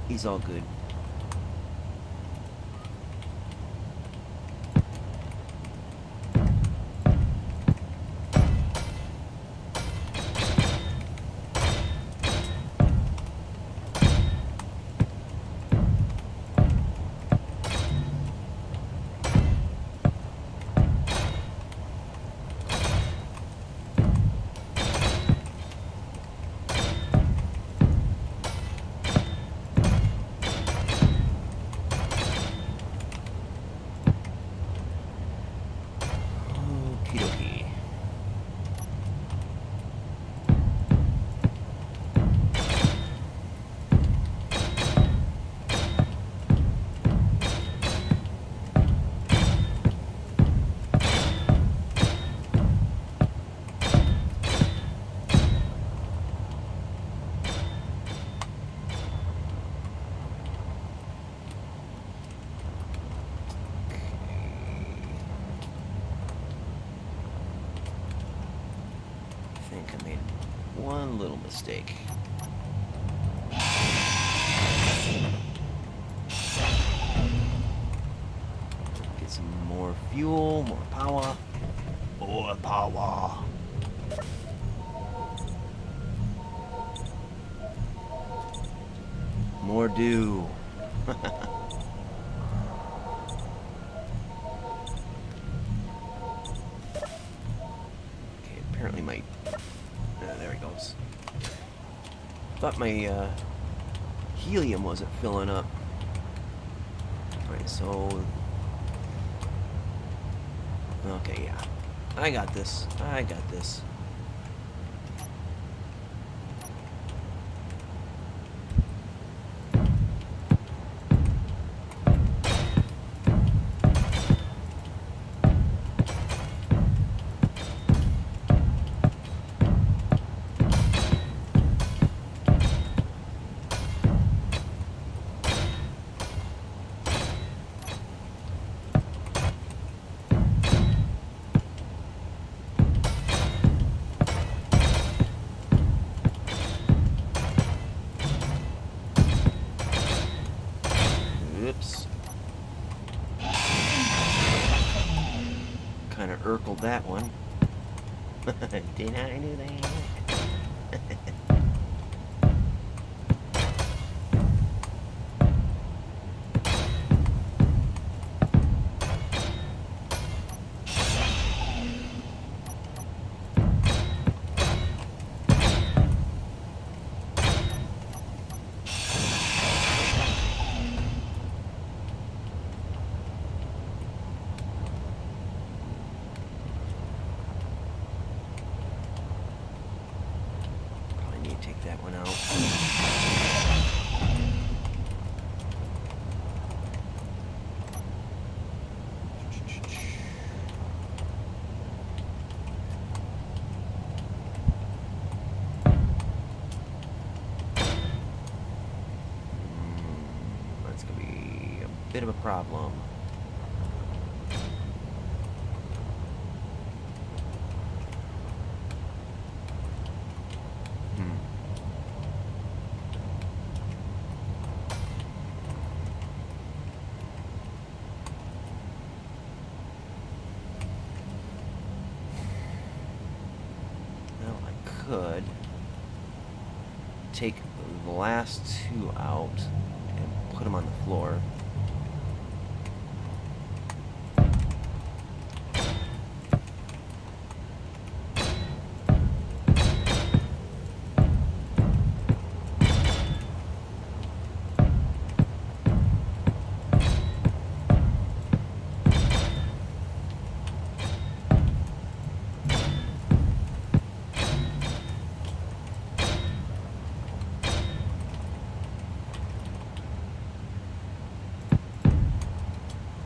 He's all good. One little mistake. Get some more fuel, more power. More power. More dew. Okay, apparently my... there he goes. Thought my helium wasn't filling up. Alright, so... okay, yeah. I got this. Oops. Kind of urkled that one. Did I do that? bit of a problem. Could take the last two out and put them on the floor.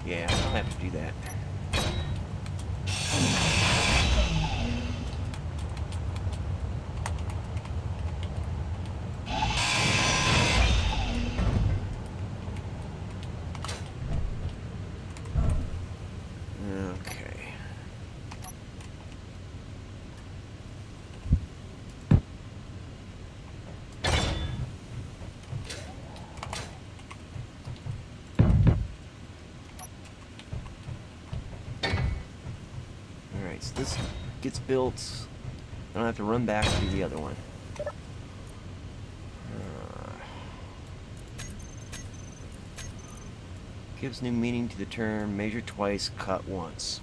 Yeah, I'll have to do that. Okay. So this gets built. I don't have to run back to do the other one. Gives new meaning to the term measure twice, cut once.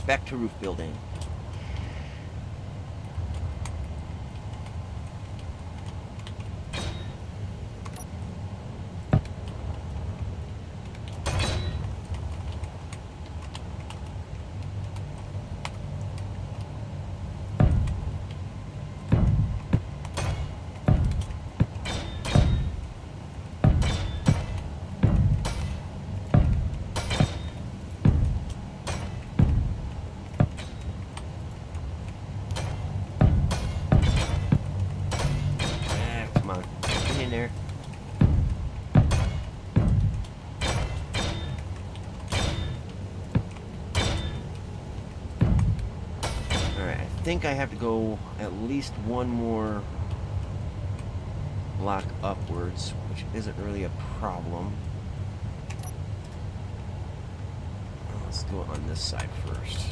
Back to roof building. There. Alright, I think I have to go at least one more block upwards, which isn't really a problem. Let's do it on this side first.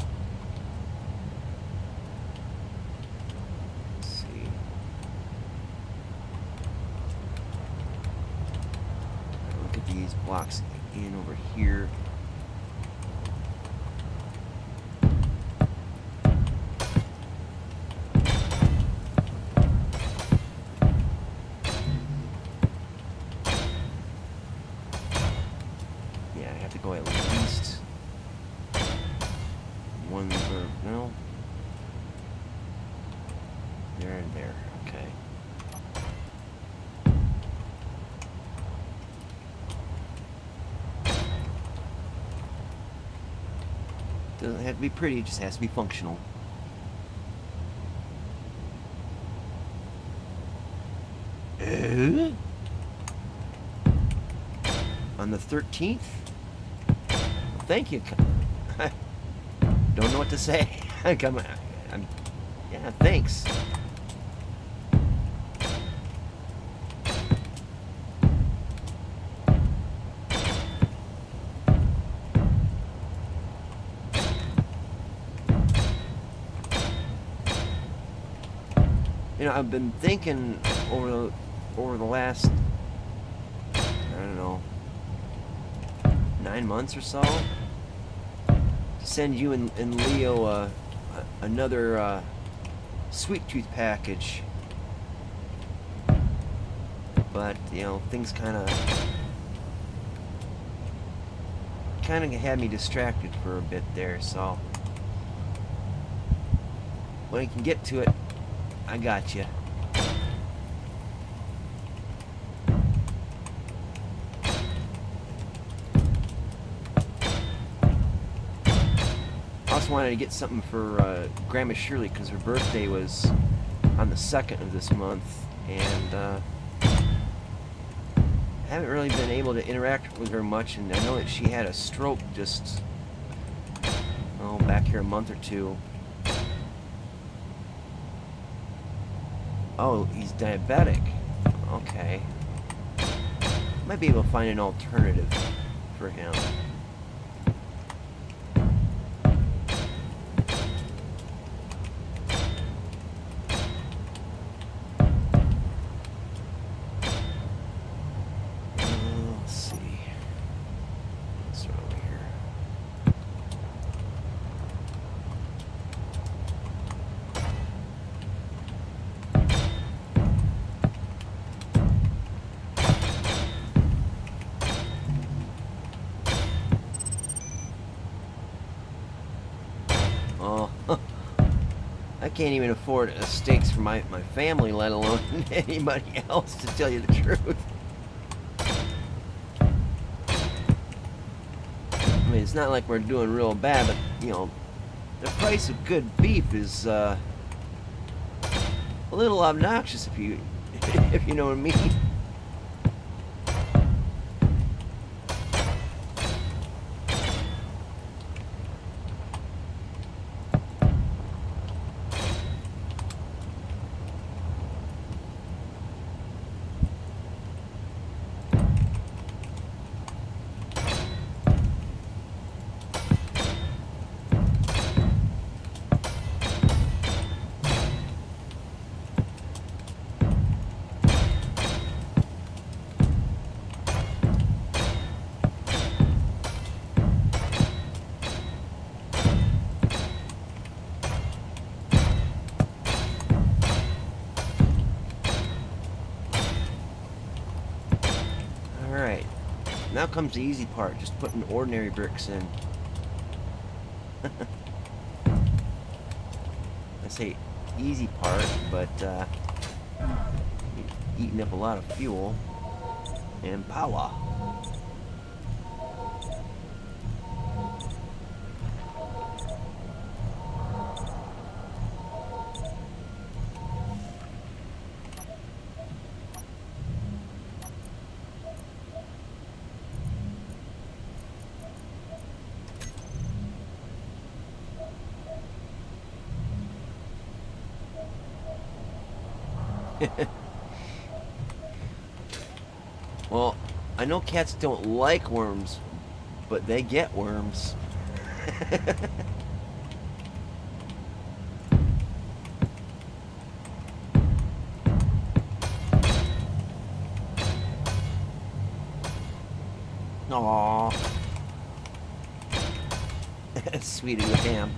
These blocks in over here. Yeah, I have to go at least one or no. There and there. Okay. Doesn't have to be pretty, it just has to be functional. On the 13th? Well, thank you. Don't know what to say. Yeah, thanks. You know, I've been thinking over the last, I don't know, 9 months or so, to send you and Leo another sweet tooth package. But you know, things kind of had me distracted for a bit there. So when I can get to it, I got you. I also wanted to get something for Grandma Shirley because her birthday was on the 2nd of this month, and I haven't really been able to interact with her much, and I know that she had a stroke just, oh, back here a month or two. Oh, he's diabetic. Okay. Might be able to find an alternative for him. Let's see. What's over here? Oh, I can't even afford steaks for my family, let alone anybody else, to tell you the truth. I mean, it's not like we're doing real bad, but, you know, the price of good beef is a little obnoxious, if you know what I mean. Alright, now comes the easy part, just putting ordinary bricks in. I say easy part, but eating up a lot of fuel and power. Well, I know cats don't like worms, but they get worms. Aww. Sweet as a ham.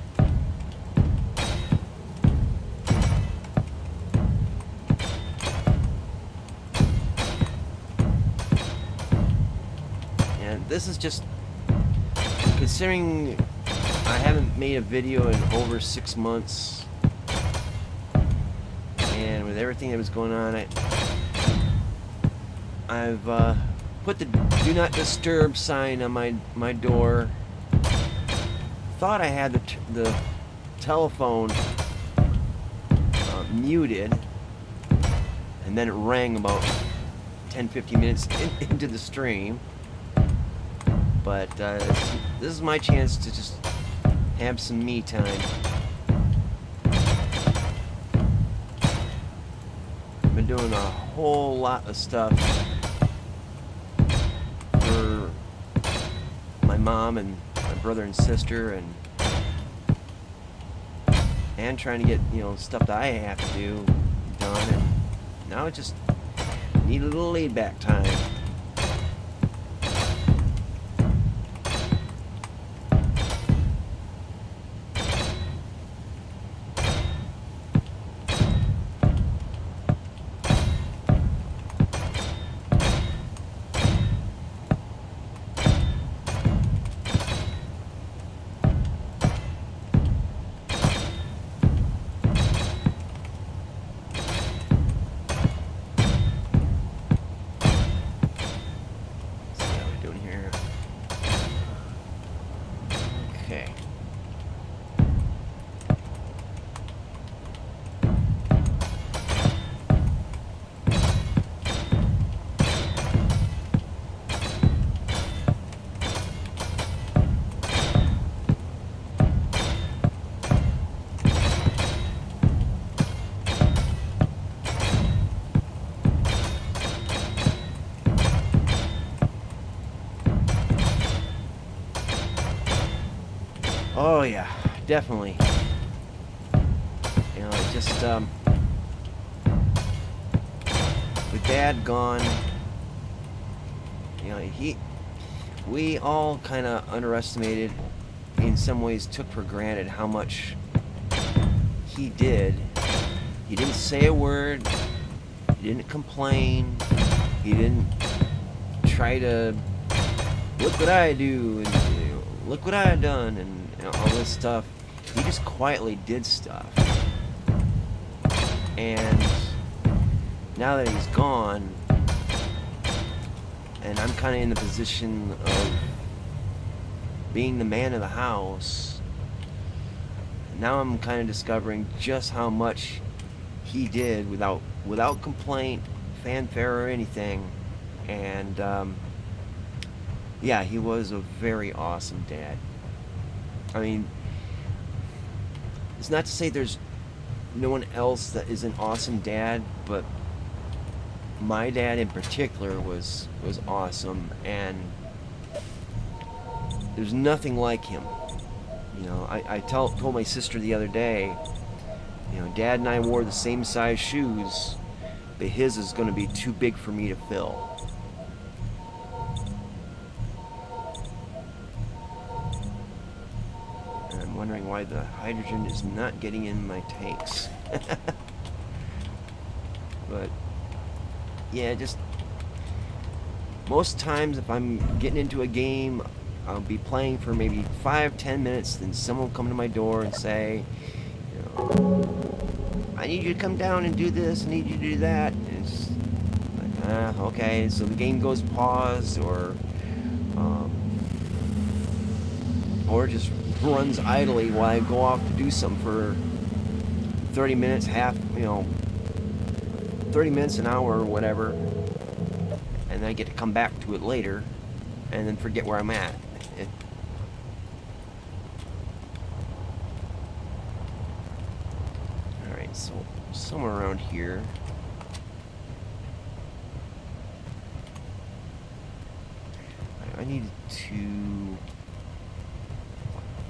This is just, considering I haven't made a video in over 6 months, and with everything that was going on, I've put the do not disturb sign on my door. Thought I had the telephone muted, and then it rang about 10-15 minutes into the stream. But this is my chance to just have some me time. I've been doing a whole lot of stuff for my mom and my brother and sister, and trying to get, you know, stuff that I have to do done, and now I just need a little laid back time. Oh yeah, definitely. You know, just with Dad gone, you know, we all kind of underestimated, in some ways took for granted how much he did. He didn't say a word, he didn't complain, he didn't try to, look what I do, and you know, look what I've done, and you know, all this stuff. He just quietly did stuff. And now that he's gone, and I'm kind of in the position of being the man of the house, now I'm kind of discovering just how much he did without complaint, fanfare, or anything. And yeah, he was a very awesome dad. I mean, it's not to say there's no one else that is an awesome dad, but my dad in particular was awesome, and there's nothing like him. You know, I told my sister the other day, you know, Dad and I wore the same size shoes, but his is going to be too big for me to fill. And I'm wondering why the hydrogen is not getting in my tanks. But yeah, just most times if I'm getting into a game, I'll be playing for maybe 5-10 minutes, then someone will come to my door and say, you know, I need you to come down and do this, I need you to do that. And it's like, okay, so the game goes pause, or just runs idly while I go off to do something for 30 minutes, 30 minutes, an hour, or whatever, and then I get to come back to it later, and then forget where I'm at. Alright, so somewhere around here. I need to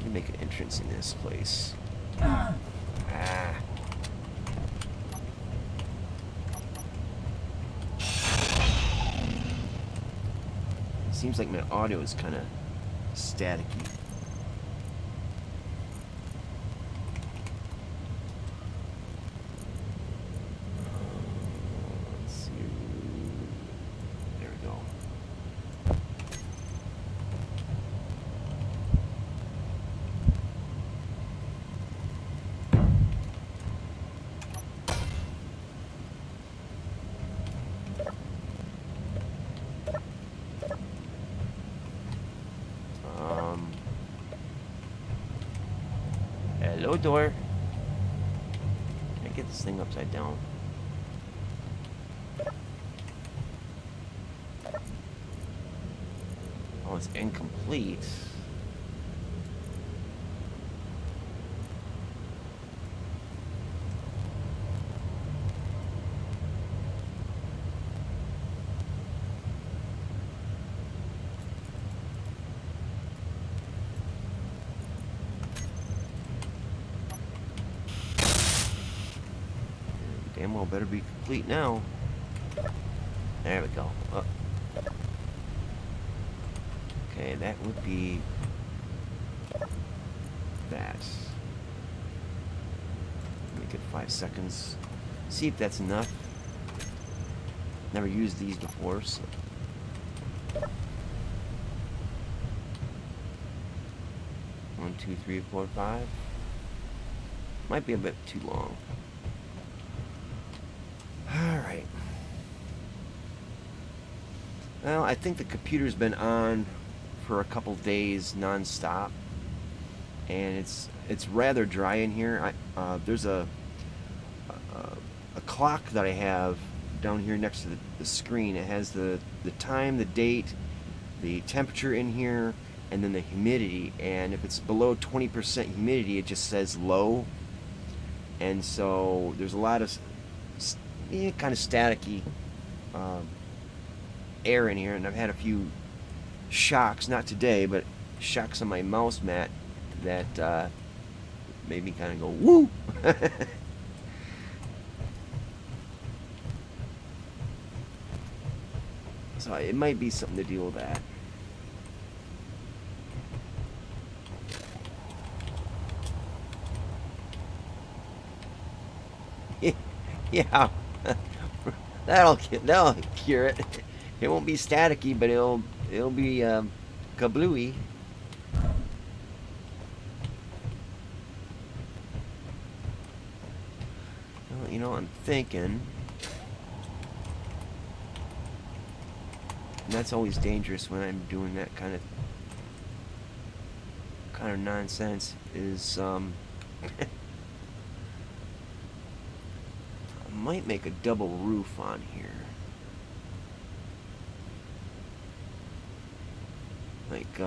make an entrance in this place. Seems like my audio is kind of staticky. Let's see. There we go. Hello, door. Can I get this thing upside down? Oh, it's incomplete. Ammo better be complete now. There we go. Oh. Okay, that would be that. Make it 5 seconds. See if that's enough. Never used these before, so. One, two, three, four, 5. Might be a bit too long. Alright. Well, I think the computer's been on for a couple days non-stop, and it's rather dry in here. There's a clock that I have down here next to the screen. It has the time, the date, the temperature in here, and then the humidity. And if it's below 20% humidity, it just says low. And so there's a lot of kind of staticky air in here, and I've had a few shocks, not today, but shocks on my mouse mat that made me kind of go woo. So it might be something to deal with that. Yeah, that'll cure it. It won't be staticky, but it'll be kablooey. Well, you know, I'm thinking, and that's always dangerous when I'm doing that kind of nonsense. Is I might make a double roof on here. Like,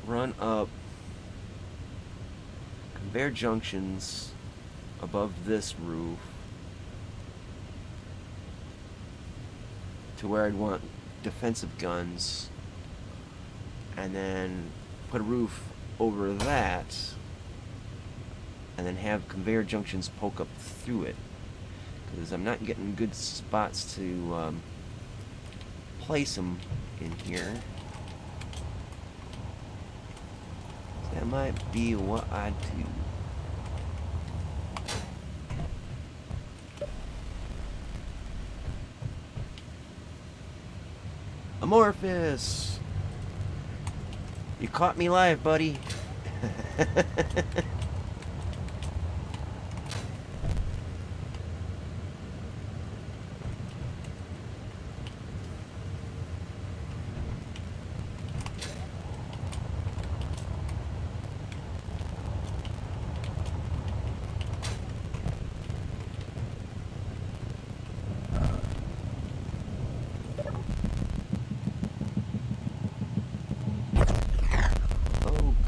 run up conveyor junctions above this roof to where I'd want defensive guns, and then put a roof over that, and then have conveyor junctions poke up through it, because I'm not getting good spots to place them in here. So that might be what I do. Amorphous! You caught me live, buddy.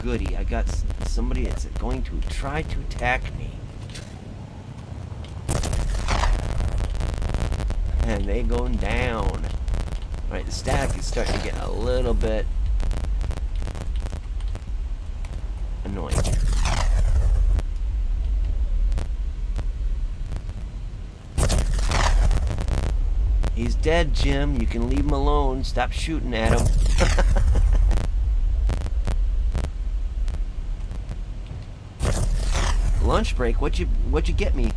Goody, I got somebody that's going to try to attack me. And they going down. Alright, the static is starting to get a little bit annoying. He's dead, Jim. You can leave him alone. Stop shooting at him. Lunch break? What'd you get me?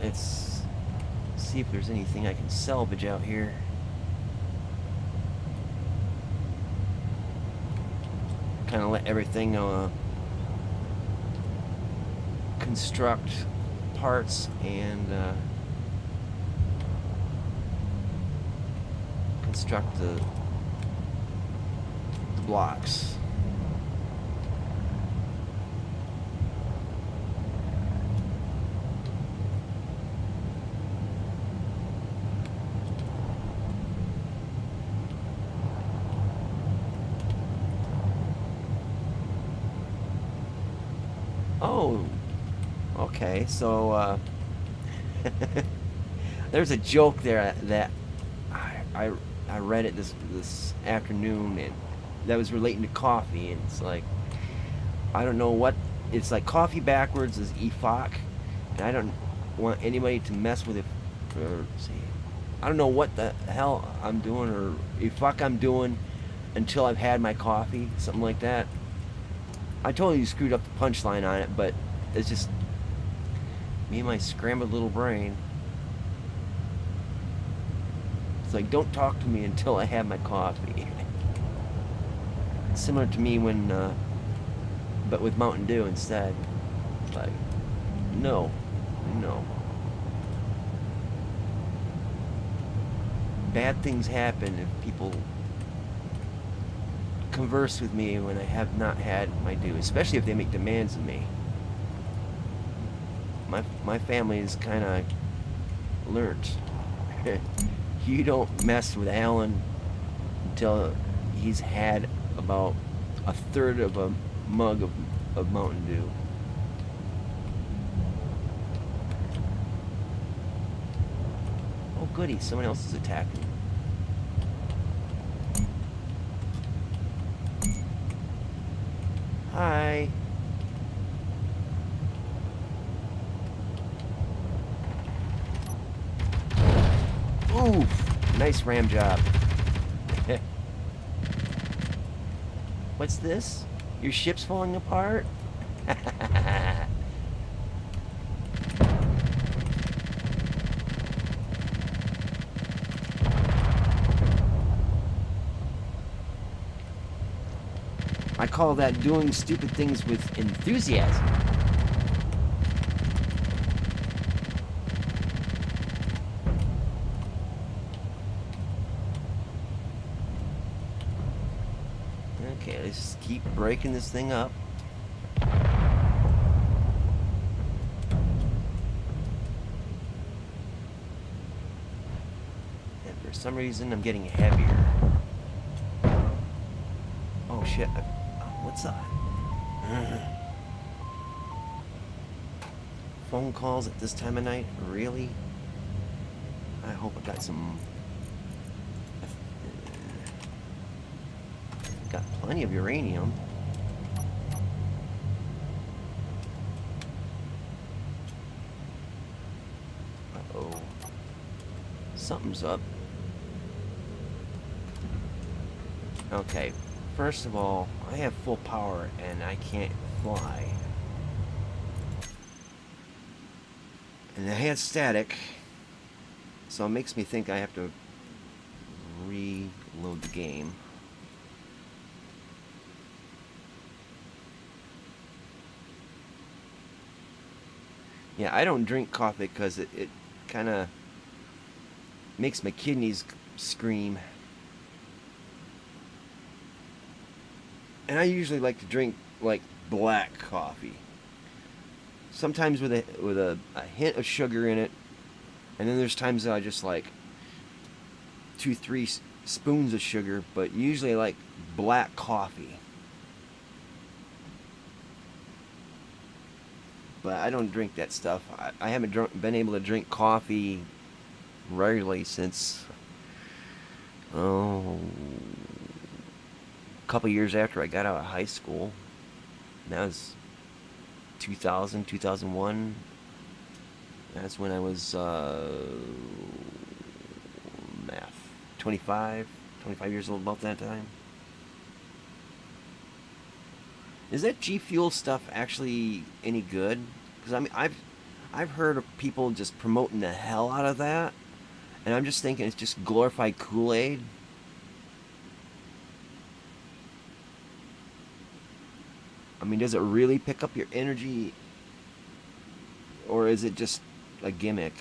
Let's see if there's anything I can salvage out here. Kind of let everything construct parts and construct the blocks. Oh, okay. So, there's a joke there that I read it this afternoon, and that was relating to coffee, and it's like, I don't know what, it's like coffee backwards is EFOC, and I don't want anybody to mess with it, or see, I don't know what the hell I'm doing, or EFOC I'm doing, until I've had my coffee, something like that. I totally screwed up the punchline on it, but it's just me and my scrambled little brain. It's like, don't talk to me until I have my coffee. It's similar to me when, but with Mountain Dew instead. Like, no. Bad things happen if people converse with me when I have not had my due, especially if they make demands of me. My family is kind of learnt. You don't mess with Alan until he's had about a third of a mug of Mountain Dew. Oh goody, someone else is attacking. Hi. Oof, nice ram job. What's this? Your ship's falling apart? I call that doing stupid things with enthusiasm. Okay, let's just keep breaking this thing up. And for some reason, I'm getting heavier. Oh shit. What's up? Phone calls at this time of night? Really? I hope I got some... Got plenty of uranium. Uh-oh. Something's up. Okay. First of all, I have full power and I can't fly. And I had static, so it makes me think I have to reload the game. Yeah, I don't drink coffee because it kind of makes my kidneys scream. And I usually like to drink like black coffee. Sometimes with a hint of sugar in it. And then there's times that I just like 2-3 spoons of sugar, but usually I like black coffee. But I don't drink that stuff. I haven't been able to drink coffee regularly since, a couple years after I got out of high school. That was 2000, 2001. That's when I was 25 years old, about that time. Is that G Fuel stuff actually any good? Because I mean, I've heard of people just promoting the hell out of that, and I'm just thinking it's just glorified Kool-Aid. I mean, does it really pick up your energy, or is it just a gimmick?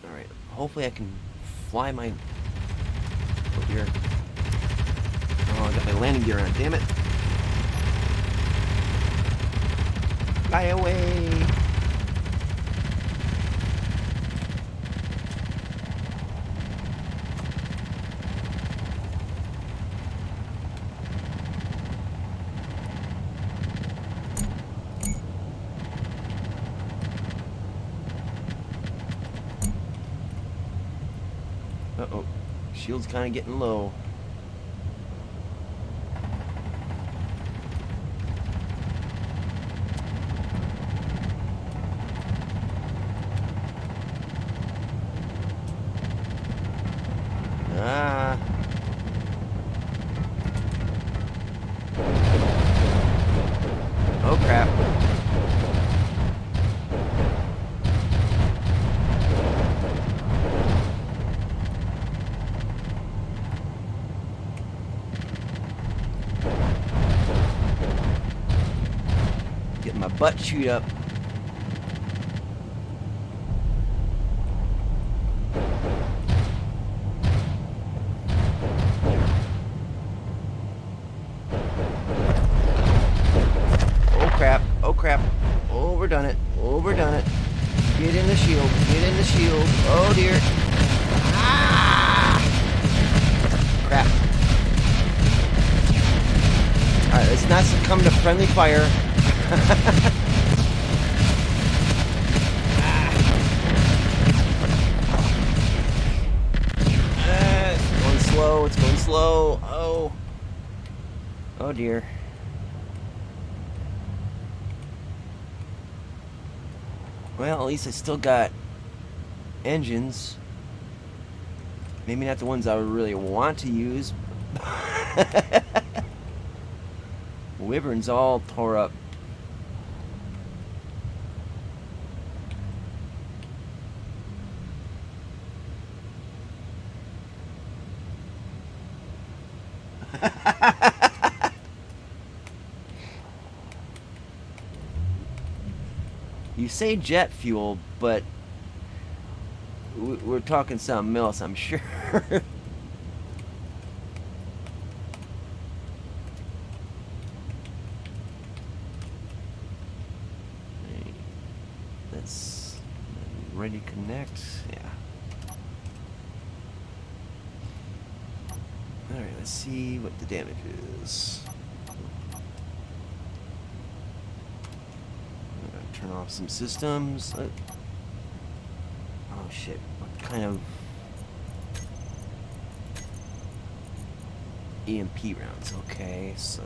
Alright, hopefully I can fly my... Oh dear. Oh, I got my landing gear on, damn it. Fly away. Uh-oh. Shield's kind of getting low. Ah. Oh, crap. Getting my butt chewed up. Oh crap. Overdone it. Overdone it. Get in the shield. Get in the shield. Oh dear. Ah! Crap. Alright, let's not succumb to friendly fire. It's going slow. It's going slow. Oh. Oh dear. Well, at least I still got engines. Maybe not the ones I would really want to use. Wyvern's all tore up. You say jet fuel, but we're talking something else, I'm sure. Let's ready to connect. Yeah. All right. Let's see what the damage is. Turn off some systems. Oh shit, what kind of EMP rounds? Okay, so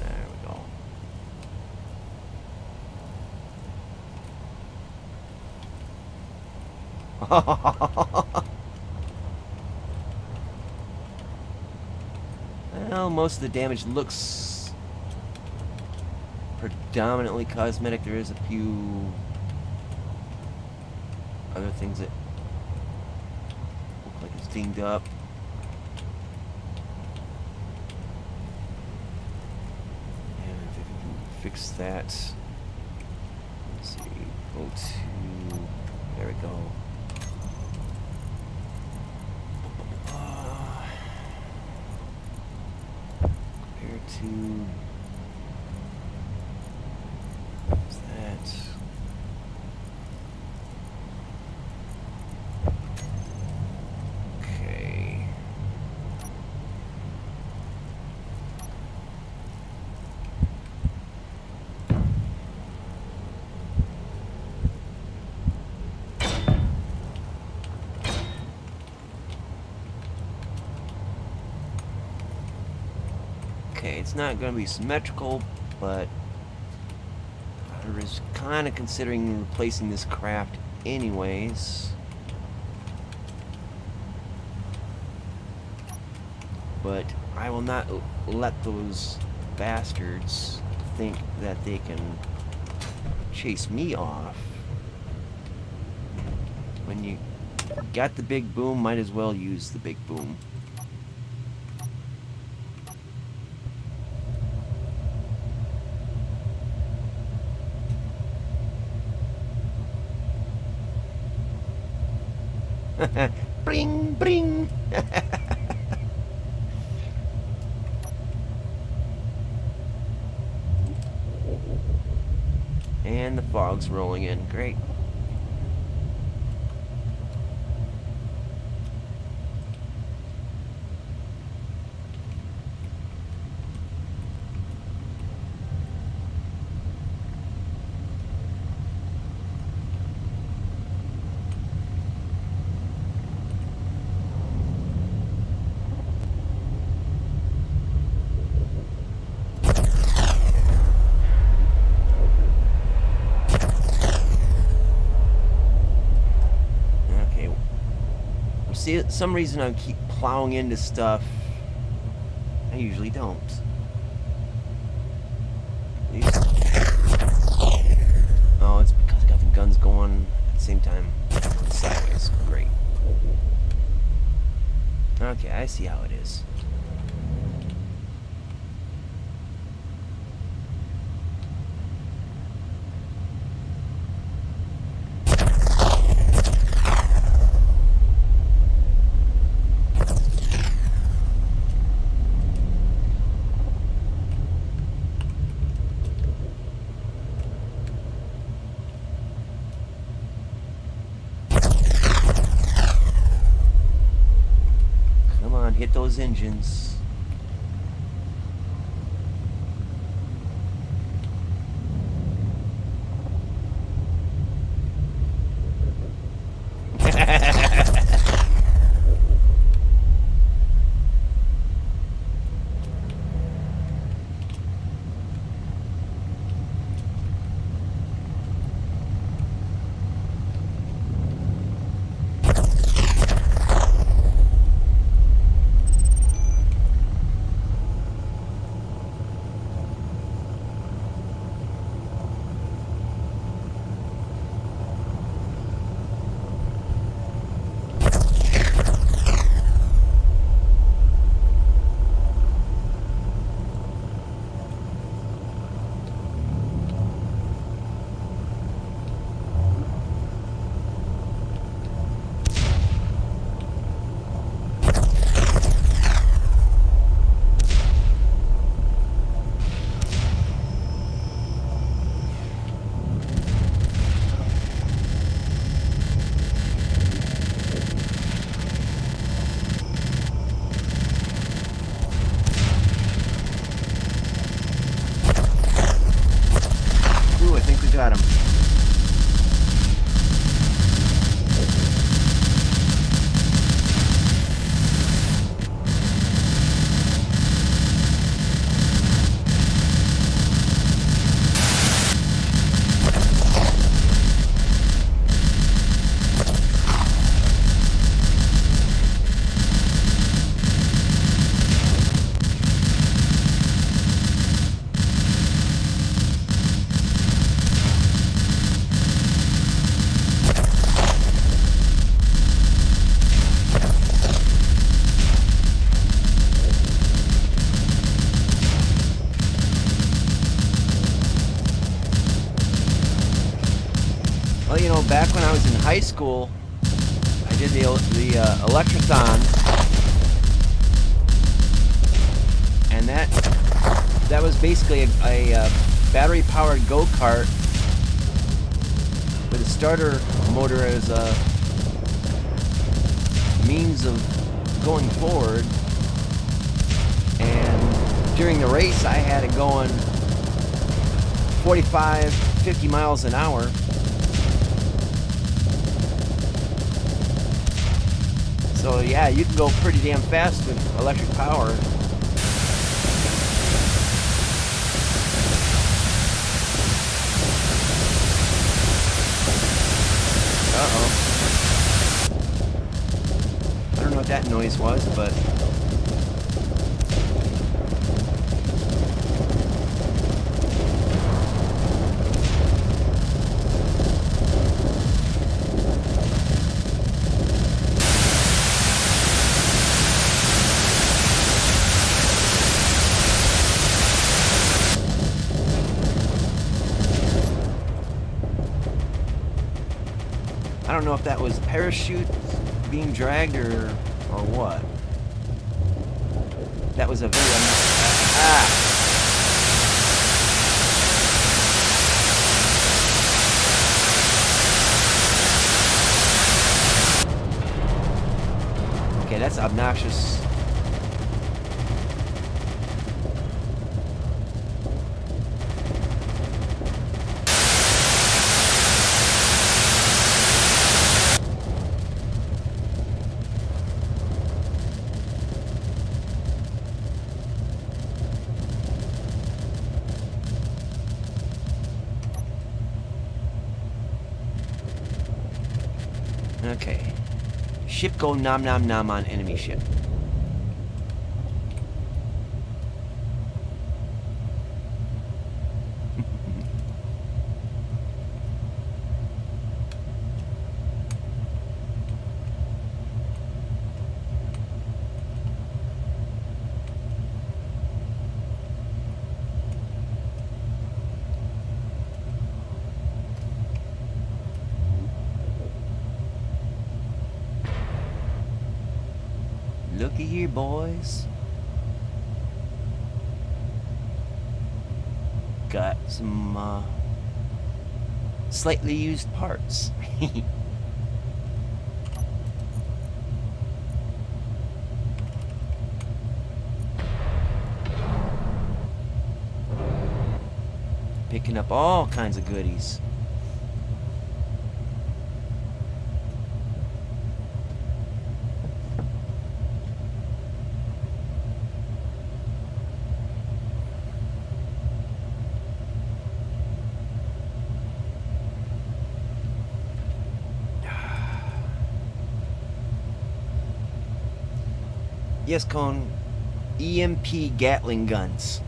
there we go. Well, most of the damage looks predominantly cosmetic. There is a few other things that look like it's dinged up. And if I can fix that, let's see, go to, there we go. Compared to it's not going to be symmetrical, but I was kind of considering replacing this craft anyways. But I will not let those bastards think that they can chase me off. When you got the big boom, might as well use the big boom. Bring, bring. And the fog's rolling in. Great. See, some reason I keep plowing into stuff. I usually don't. Oh, it's because I got the guns going at the same time. Sideways. Great. Okay, I see how it is. Hit those engines. Got him. Well, you know, back when I was in high school, I did the electrothon, and that was basically a battery-powered go-kart with a starter motor as a means of going forward. And during the race, I had it going 45, 50 miles an hour. So yeah, you can go pretty damn fast with electric power. Uh-oh. I don't know what that noise was, but... I don't know if that was parachute being dragged or what. That was a very obnoxious. Okay. Ship go nom nom nom on enemy ship. Looky here, boys. Got some slightly used parts. Picking up all kinds of goodies. Yes, Cone. EMP Gatling guns.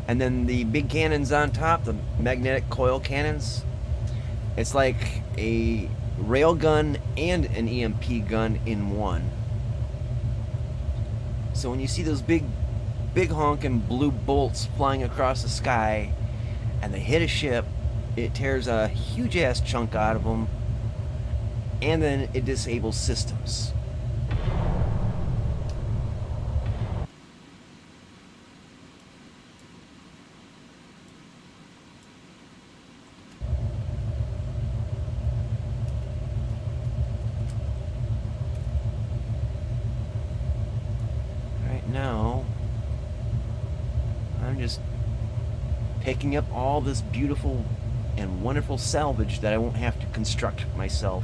And then the big cannons on top, the magnetic coil cannons. It's like a rail gun and an EMP gun in one. So when you see those big honking blue bolts flying across the sky and they hit a ship, it tears a huge ass chunk out of them, and then it disables systems. Now, I'm just picking up all this beautiful and wonderful salvage that I won't have to construct myself.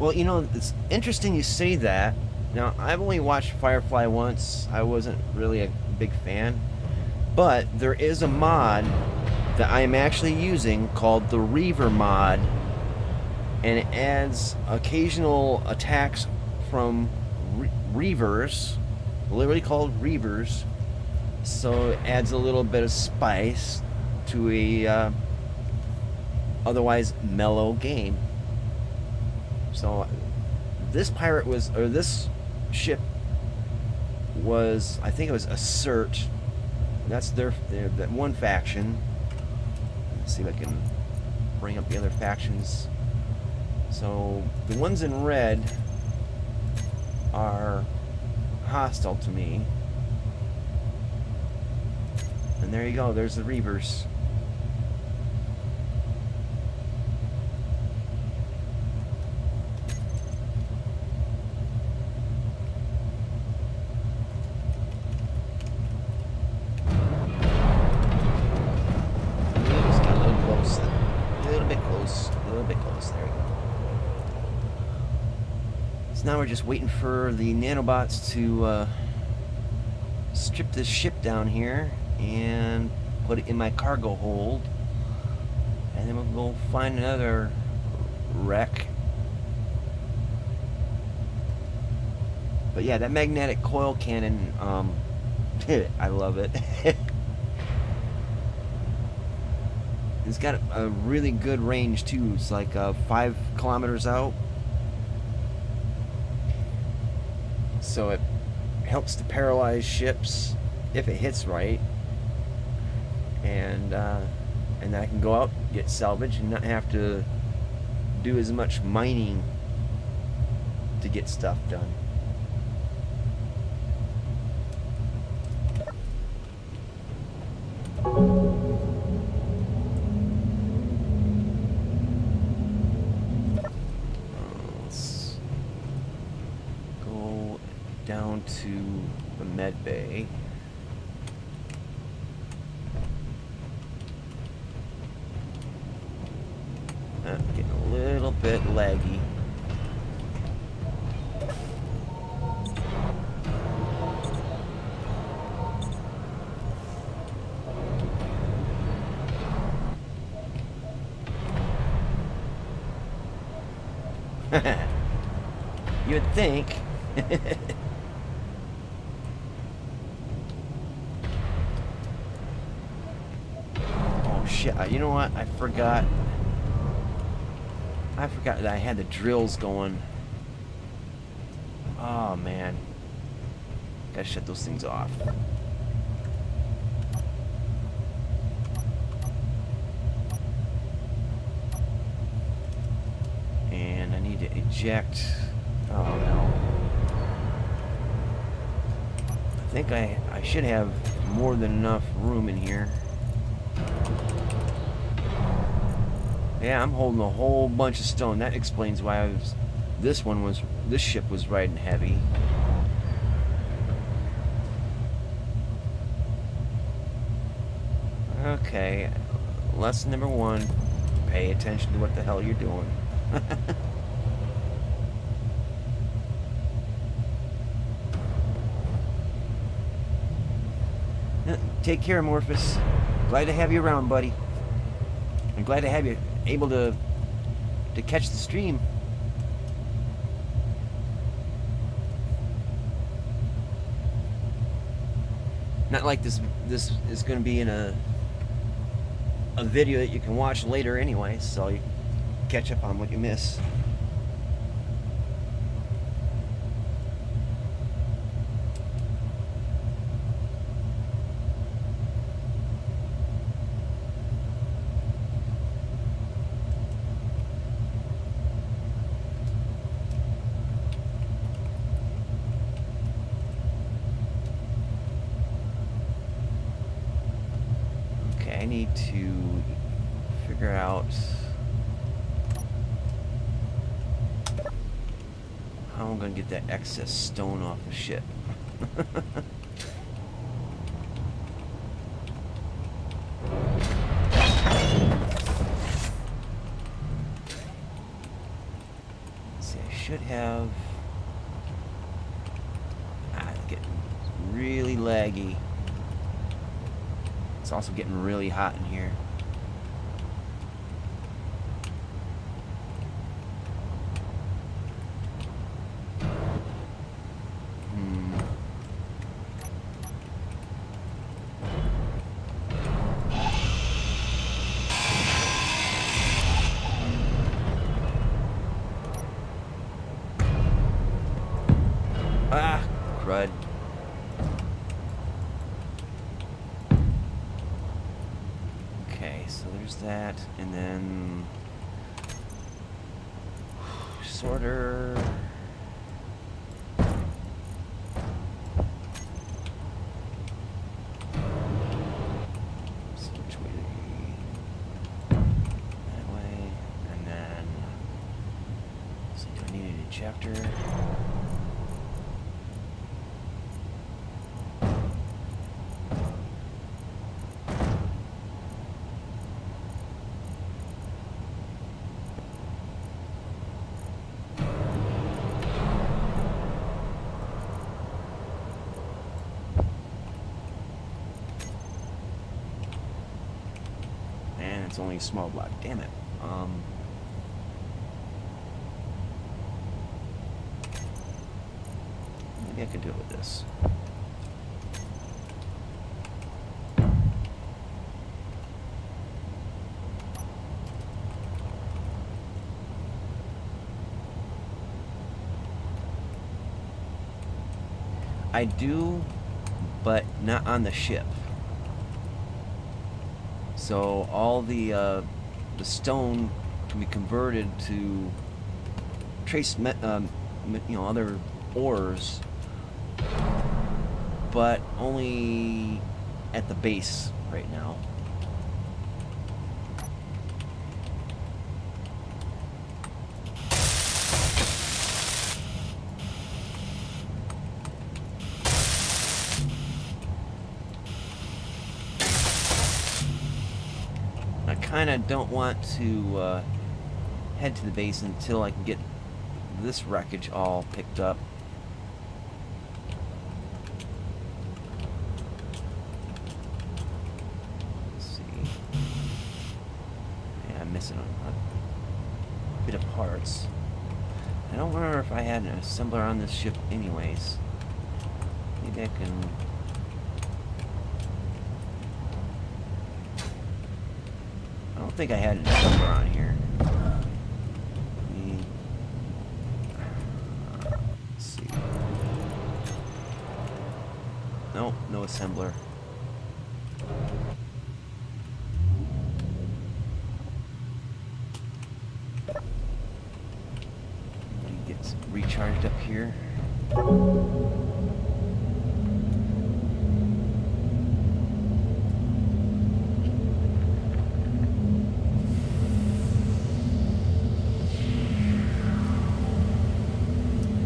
Well, you know, it's interesting you say that. Now, I've only watched Firefly once. I wasn't really a big fan. But there is a mod that I am actually using called the Reaver Mod. And it adds occasional attacks from Reavers, literally called Reavers. So it adds a little bit of spice to a otherwise mellow game. So this pirate was, or this ship was, I think it was Assert. That's their that one faction. Let's see if I can bring up the other factions. So the ones in red are hostile to me. And there you go, there's the Reavers. Now we're just waiting for the nanobots to strip this ship down here and put it in my cargo hold, and then we'll go find another wreck. But yeah, that magnetic coil cannon, I love it. It's got a really good range too. It's like 5 kilometers out. So it helps to paralyze ships if it hits right, and then I can go out, get salvage, and not have to do as much mining to get stuff done. Let's go down to the med bay. Getting a little bit laggy. You'd think. Oh shit, you know what? I forgot that I had the drills going. Oh man. Gotta shut those things off. And I need to eject. Oh no. I think I should have more than enough room in here. Yeah, I'm holding a whole bunch of stone. That explains why this ship was riding heavy. Okay, lesson number 1, pay attention to what the hell you're doing. Take care, Morphus. Glad to have you around, buddy. I'm glad to have you able to catch the stream. Not like this is going to be in a video that you can watch later anyway, so you catch up on what you miss. I need to figure out how I'm going to get that excess stone off the ship. Let's see, I should have... it's getting really laggy. It's also getting really hot in here. Ah, crud. So there's that, and then sorter. So which way? That way, and then. So do I need a new chapter? It's only a small block. Damn it. Maybe I can do it with this. I do, but not on the ship. So all the stone can be converted to trace other ores, but only at the base right now. I kind of don't want to head to the base until I can get this wreckage all picked up. Let's see. Yeah, I'm missing a bit of parts. I don't remember if I had an assembler on this ship anyways. Maybe I can... I don't think I had an assembler on here. Let's see. Nope, no assembler. Let me get recharged up here.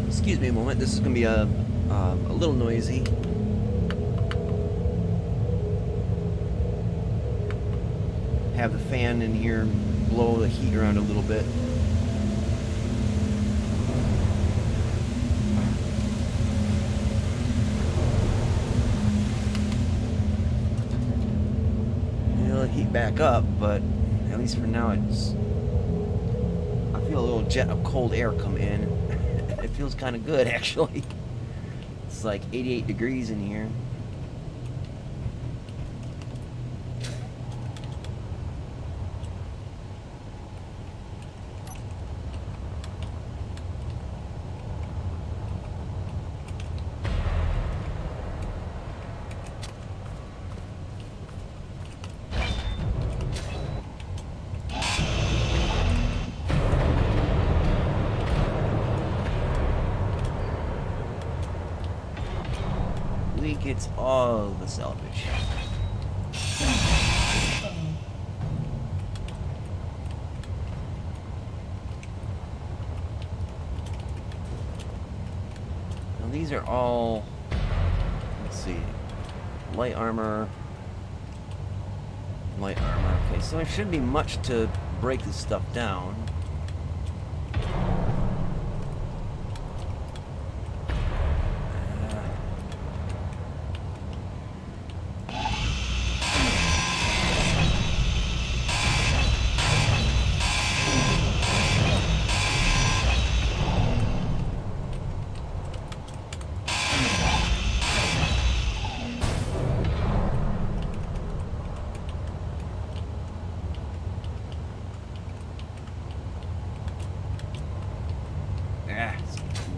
Excuse me a moment, this is going to be a little noisy. Have the fan in here blow the heat around a little bit. It'll heat back up, but at least for now it's... I feel a little jet of cold air come in. It feels kind of good, actually. It's like 88 degrees in here. Gets all the salvage. Now these are all, let's see, light armor. Okay, so there shouldn't be much to break this stuff down.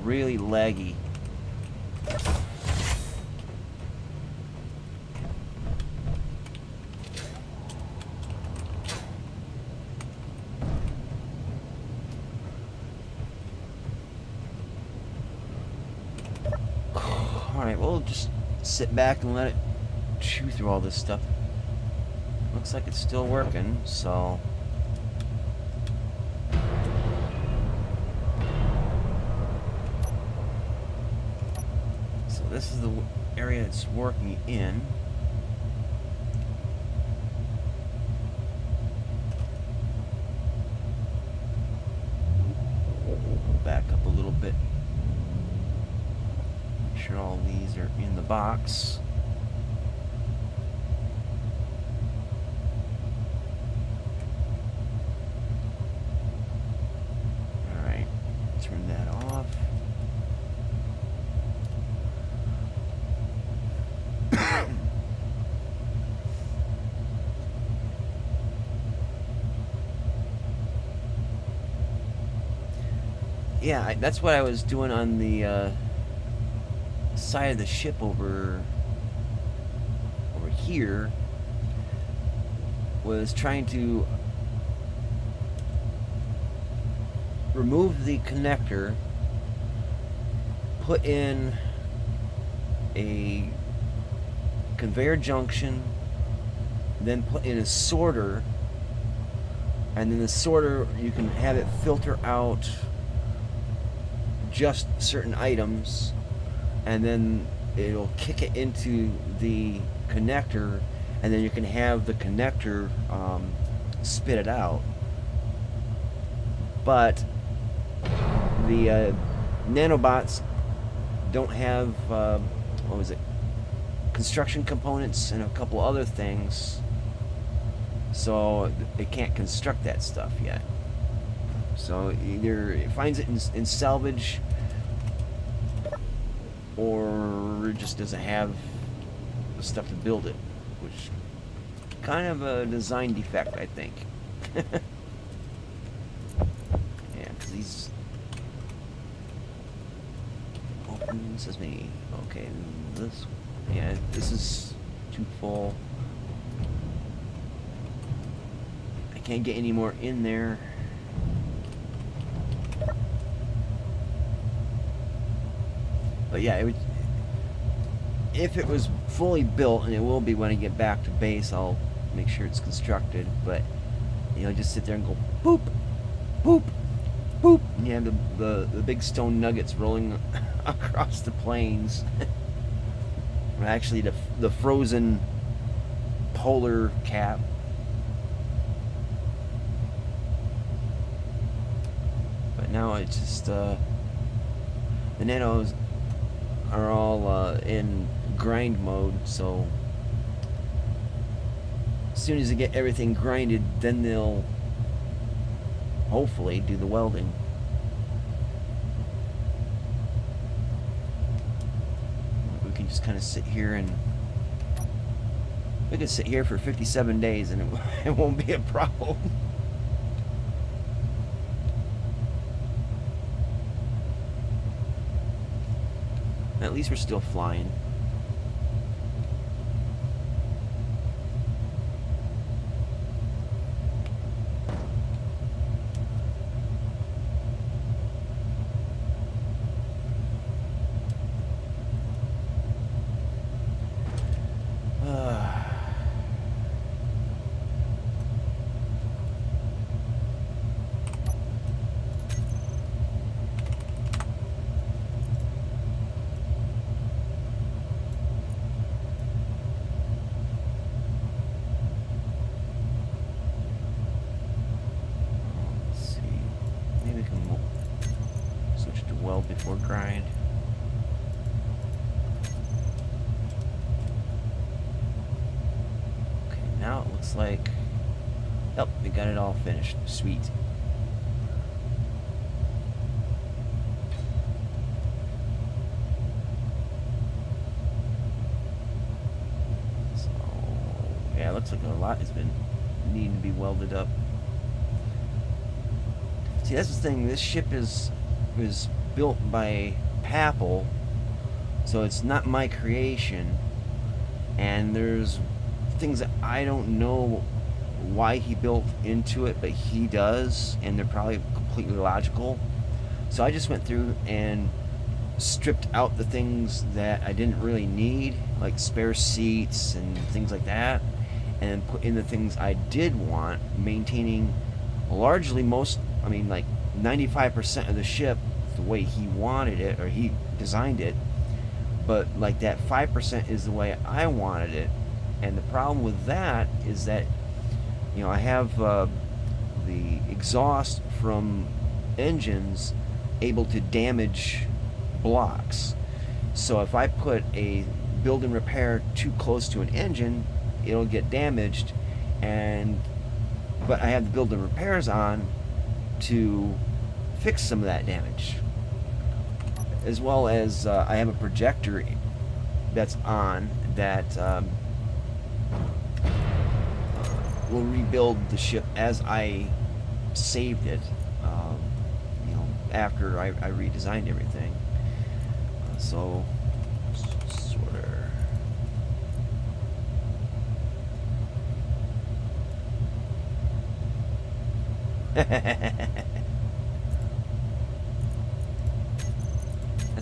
Really laggy. Alright, we'll just sit back and let it chew through all this stuff. Looks like it's still working, so... This is the area it's working in. Back up a little bit. Make sure all these are in the box. Alright, turn that off. Yeah, that's what I was doing on the side of the ship over here. Was trying to remove the connector put in a conveyor junction, then put in a sorter, and then the sorter, you can have it filter out just certain items, and then it'll kick it into the connector, and then you can have the connector spit it out. But the nanobots don't have what was it, construction components and a couple other things, so it can't construct that stuff yet. So either it finds it in salvage, or it just doesn't have the stuff to build it, which kind of a design defect, I think. Yeah, because these open sesame. Okay, this, yeah, this is too full. I can't get any more in there. But yeah, it would, if it was fully built, and it will be when I get back to base, I'll make sure it's constructed. But you know, just sit there and go boop, boop, boop, and you have the big stone nuggets rolling across the plains. Actually, the frozen polar cap. But now it's just the nanos are all in grind mode, so as soon as you get everything grinded, then they'll hopefully do the welding. We can just kind of sit here, and we can sit here for 57 days and it won't be a problem. At least we're still flying. Before grind. Okay, now it looks like, yep, we got it all finished. Sweet. So yeah, it looks like a lot has been needing to be welded up. See, that's the thing, this ship is built by Papal, so it's not my creation, and there's things that I don't know why he built into it, but he does, and they're probably completely logical. So I just went through and stripped out the things that I didn't really need, like spare seats and things like that, and put in the things I did want, maintaining largely like 95% of the ship the way he wanted it, or he designed it, but like that 5% is the way I wanted it. And the problem with that is that, you know, I have the exhaust from engines able to damage blocks. So if I put a build and repair too close to an engine, it'll get damaged, but I have the build and repairs on to fix some of that damage, as well as I have a projector that's on that will rebuild the ship as I saved it, you know, after I redesigned everything. So sorter.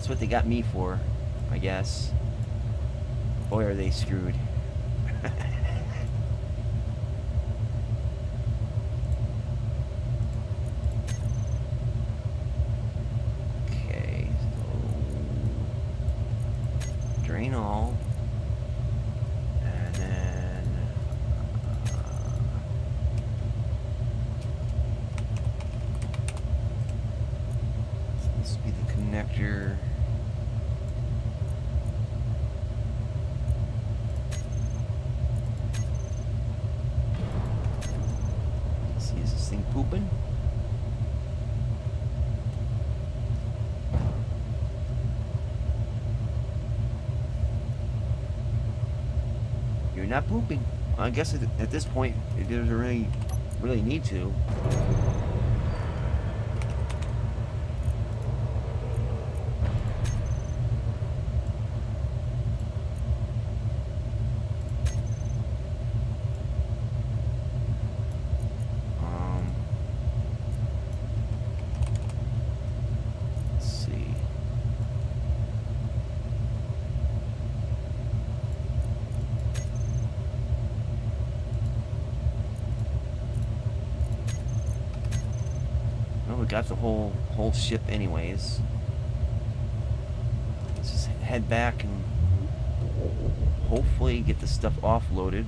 That's what they got me for, I guess. Boy, are they screwed. Okay, so drain all. And then so this would be the connector. Pooping. You're not pooping. I guess at this point it doesn't really need to. We got the whole ship anyways. Let's just head back and hopefully get the stuff offloaded.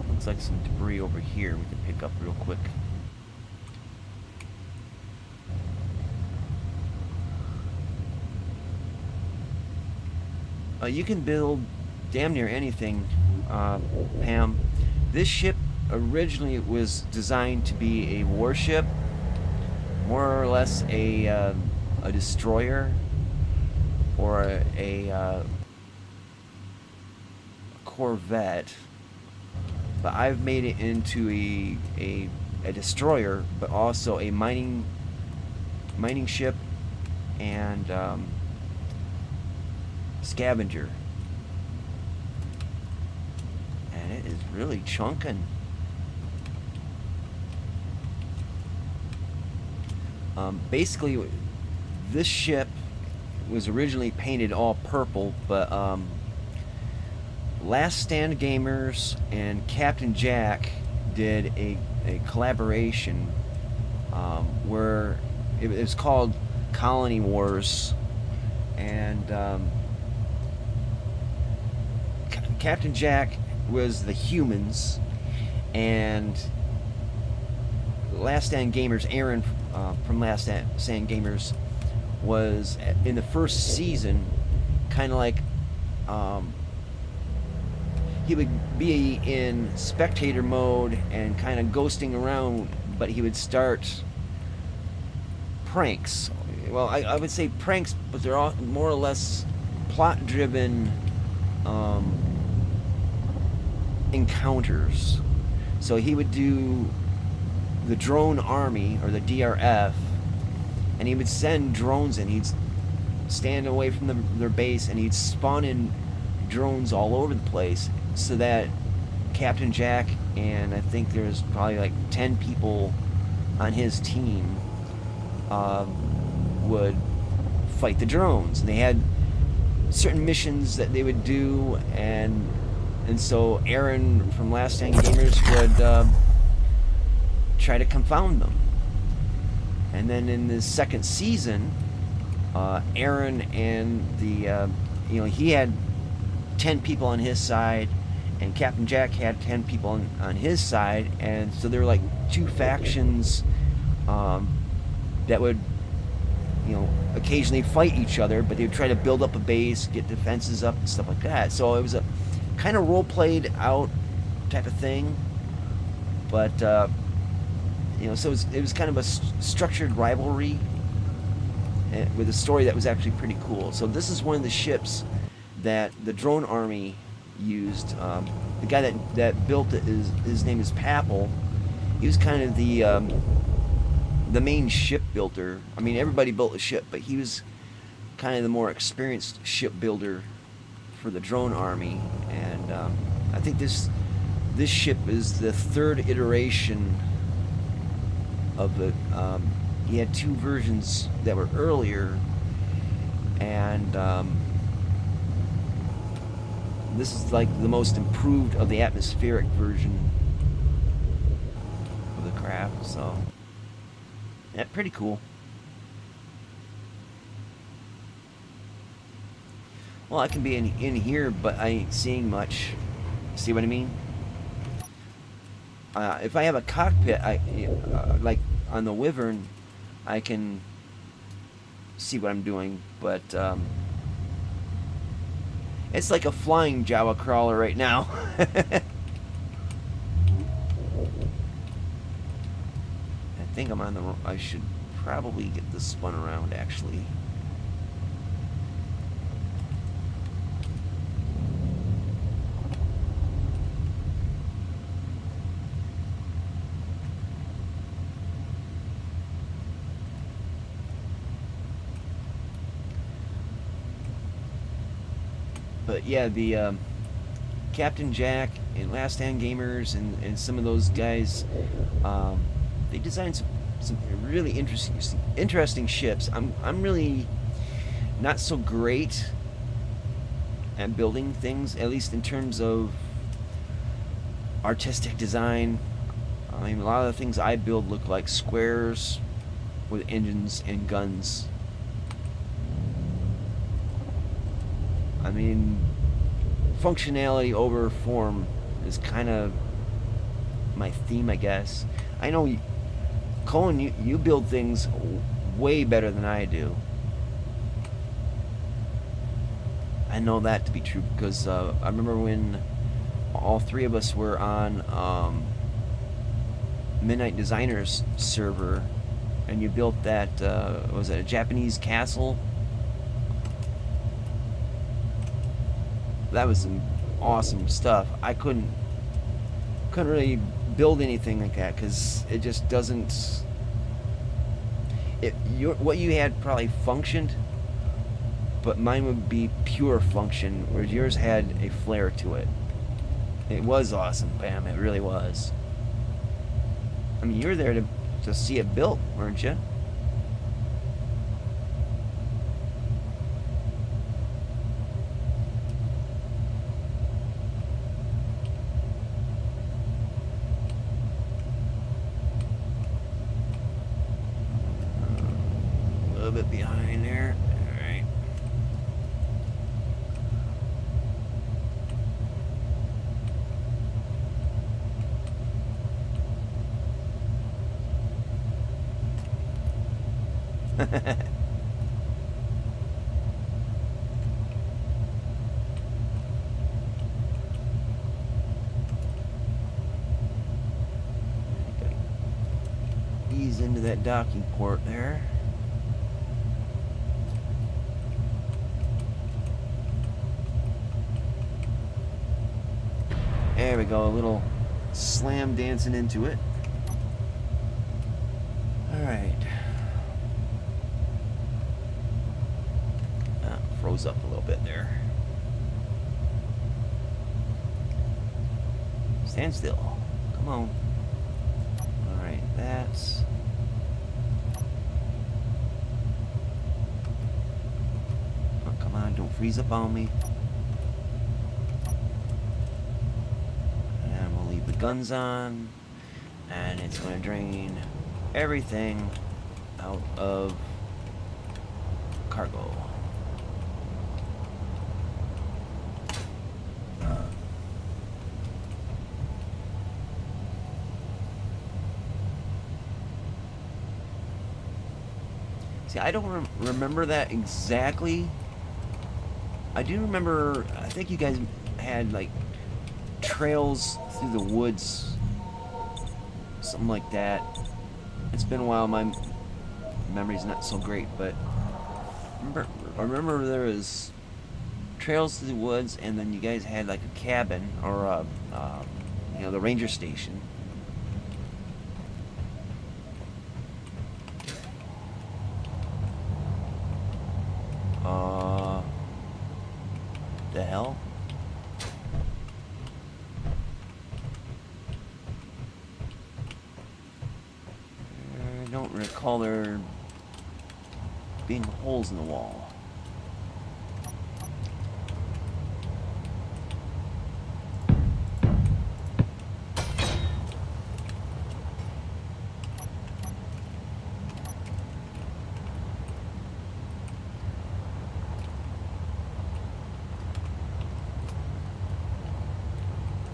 Looks like some debris over here we can pick up real quick. You can build damn near anything, Pam. This ship originally was designed to be a warship, more or less a destroyer, or a corvette. But I've made it into a destroyer, but also a mining ship and scavenger. It is really chunking. Basically, this ship was originally painted all purple, but Last Stand Gamers and Captain Jack did a collaboration where it was called Colony Wars, and Captain Jack was the humans, and Last Stand Gamers, Aaron from Last Stand Gamers, was in the first season kind of like he would be in spectator mode and kind of ghosting around, but he would start pranks. Well, I would say pranks, but they're all more or less plot driven encounters. So he would do the drone army, or the DRF, and he would send drones in. He'd stand away from their base, and he'd spawn in drones all over the place, so that Captain Jack, and I think there's probably like 10 people on his team, would fight the drones. And they had certain missions that they would do, and so Aaron from Last Stand Gamers would try to confound them. And then in the second season, Aaron and the he had 10 people on his side, and Captain Jack had 10 people on his side, and so there were like two factions that would occasionally fight each other, but they would try to build up a base, get defenses up and stuff like that. So it was a kind of role played out type of thing, but so it was kind of a structured rivalry with a story that was actually pretty cool. So this is one of the ships that the drone army used. The guy that built it, his name is Papel. He was kind of the main ship builder. I mean, everybody built a ship, but he was kind of the more experienced ship builder for the drone army. And I think this this ship is the third iteration of the. He had two versions that were earlier, and this is like the most improved of the atmospheric version of the craft. So, yeah, pretty cool. Well, I can be in here, but I ain't seeing much. See what I mean? If I have a cockpit, like on the Wyvern, I can see what I'm doing, but it's like a flying Jawa crawler right now. I think I'm on the. I should probably get this spun around, actually. But yeah, the Captain Jack and Last Stand Gamers and some of those guys, they designed some really interesting ships. I'm really not so great at building things, at least in terms of artistic design. I mean, a lot of the things I build look like squares with engines and guns. I mean, functionality over form is kind of my theme, I guess. I know, Colin, you build things way better than I do. I know that to be true because I remember when all three of us were on Midnight Designers server, and you built that, was it a Japanese castle? That was some awesome stuff. I couldn't really build anything like that because it just doesn't. What you had probably functioned, but mine would be pure function, whereas yours had a flair to it. It was awesome, Bam. It really was. I mean, you were there to see it built, weren't you? Bit behind there. All right. Ease into that docking port there. There we go, a little slam dancing into it. Alright. Froze up a little bit there. Stand still. Come on. Alright, that's... Oh, come on, don't freeze up on me. Guns on, and it's going to drain everything out of cargo. See, I don't remember that exactly. I do remember, I think you guys had like trails through the woods, something like that. It's been a while, my memory's not so great, but I remember there was trails through the woods, and then you guys had like a cabin or the ranger station. The hell? recall there being holes in the wall.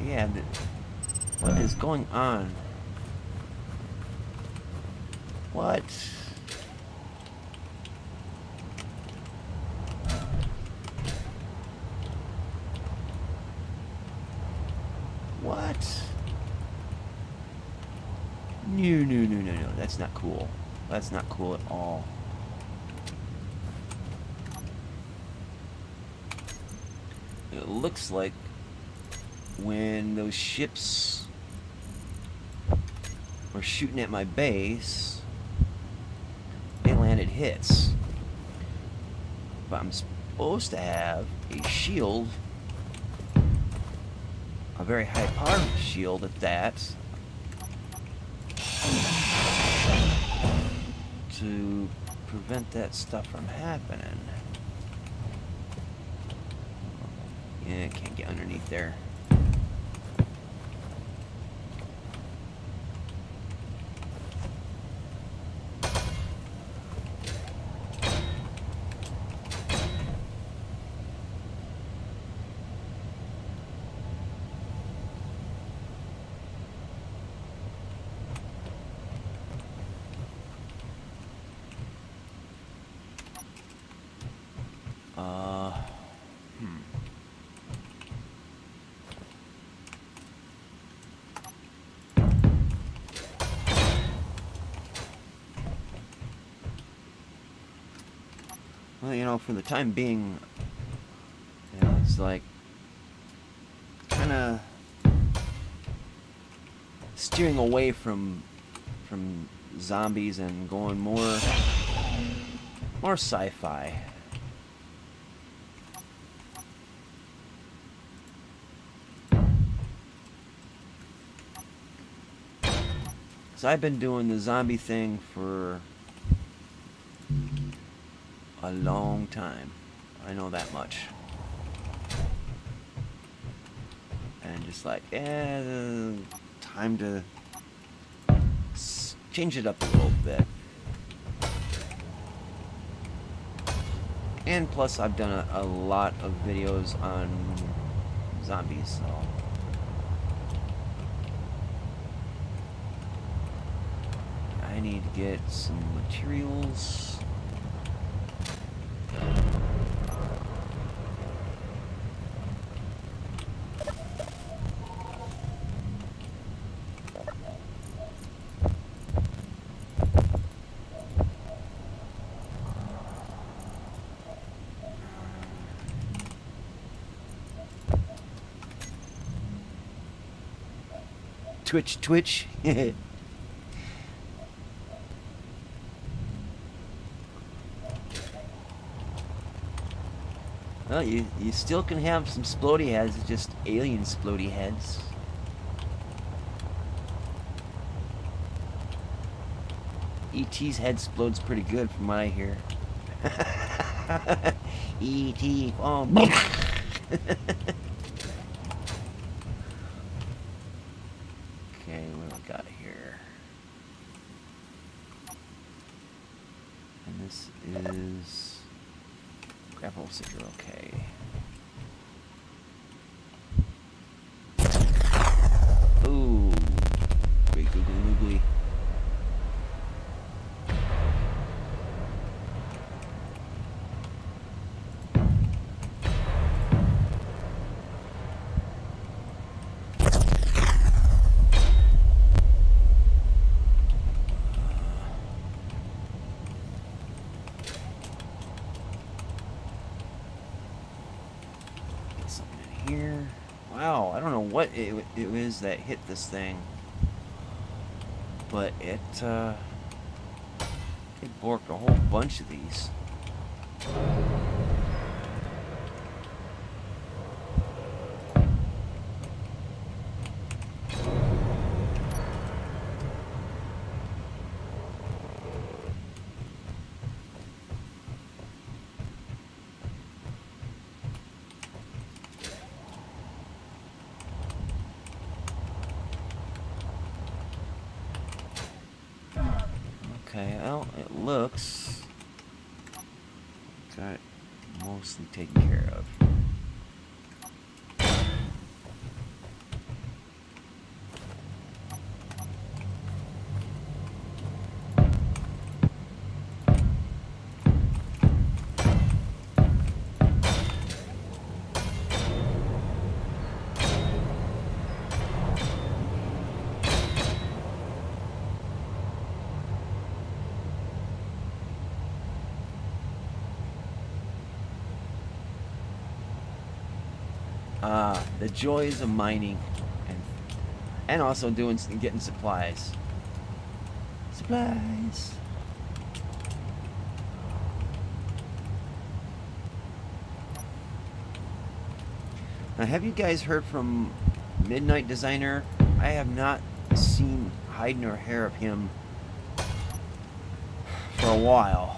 Yeah, what is going on? What? What? No. That's not cool. That's not cool at all. It looks like when those ships were shooting at my base, they landed hits. But I'm supposed to have a shield, a very high powered shield at that, to prevent that stuff from happening. Yeah, can't get underneath there. Well, you know, for the time being, you know, it's like kind of steering away from zombies and going more sci-fi. So I've been doing the zombie thing for a long time. I know that much. And just like, time to change it up a little bit. And plus I've done a lot of videos on zombies, so I need to get some materials. Twitch. Well, you still can have some splody heads, just alien splody heads. E.T.'s head explodes pretty good from what I hear. E.T. Oh. Okay, what do we got here? And this is grapple secure, okay. Ooh, great googly moogly. Here. Wow, I don't know what it is that hit this thing, but it borked a whole bunch of these. looks got it mostly taken care of. The joys of mining and also getting supplies. Supplies. Now, have you guys heard from Midnight Designer? I have not seen hide nor hair of him for a while.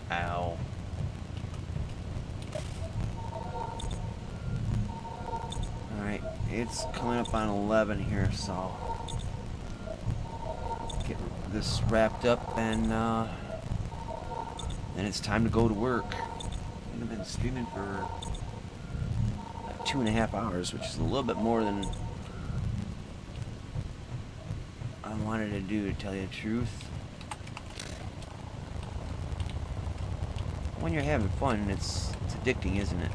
Ow. Alright, it's coming up on 11 here, so get this wrapped up and then it's time to go to work. I've been streaming for like 2.5 hours, which is a little bit more than I wanted to do, to tell you the truth. When you're having fun, it's addicting, isn't it?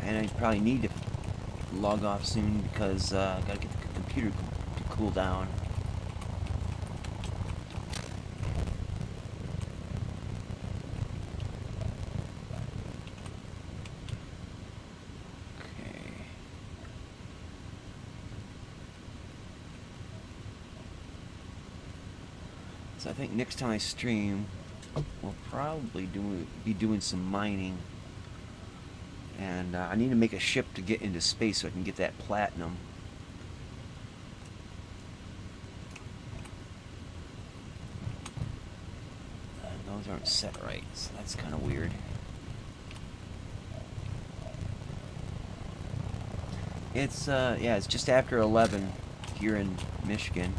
And I probably need to log off soon because I gotta get the computer to cool down. So I think next time I stream, we'll probably be doing some mining. And I need to make a ship to get into space so I can get that platinum. Those aren't set right, so that's kind of weird. It's yeah, it's just after 11 here in Michigan.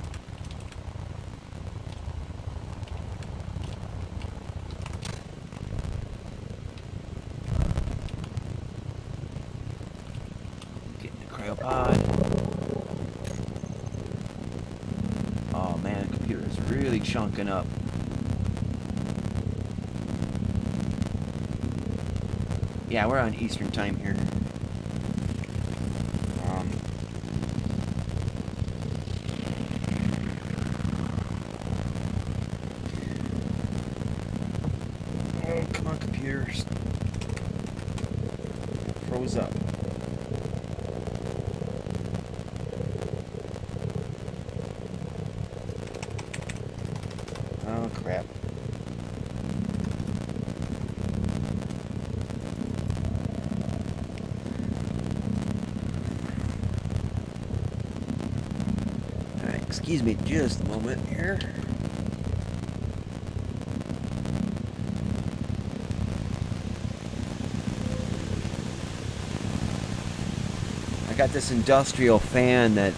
Oh man, the computer is really chunking up. Yeah, we're on Eastern time here. Oh, come on, computers. Froze up. Oh, crap. Alright, excuse me just a moment here. I got this industrial fan that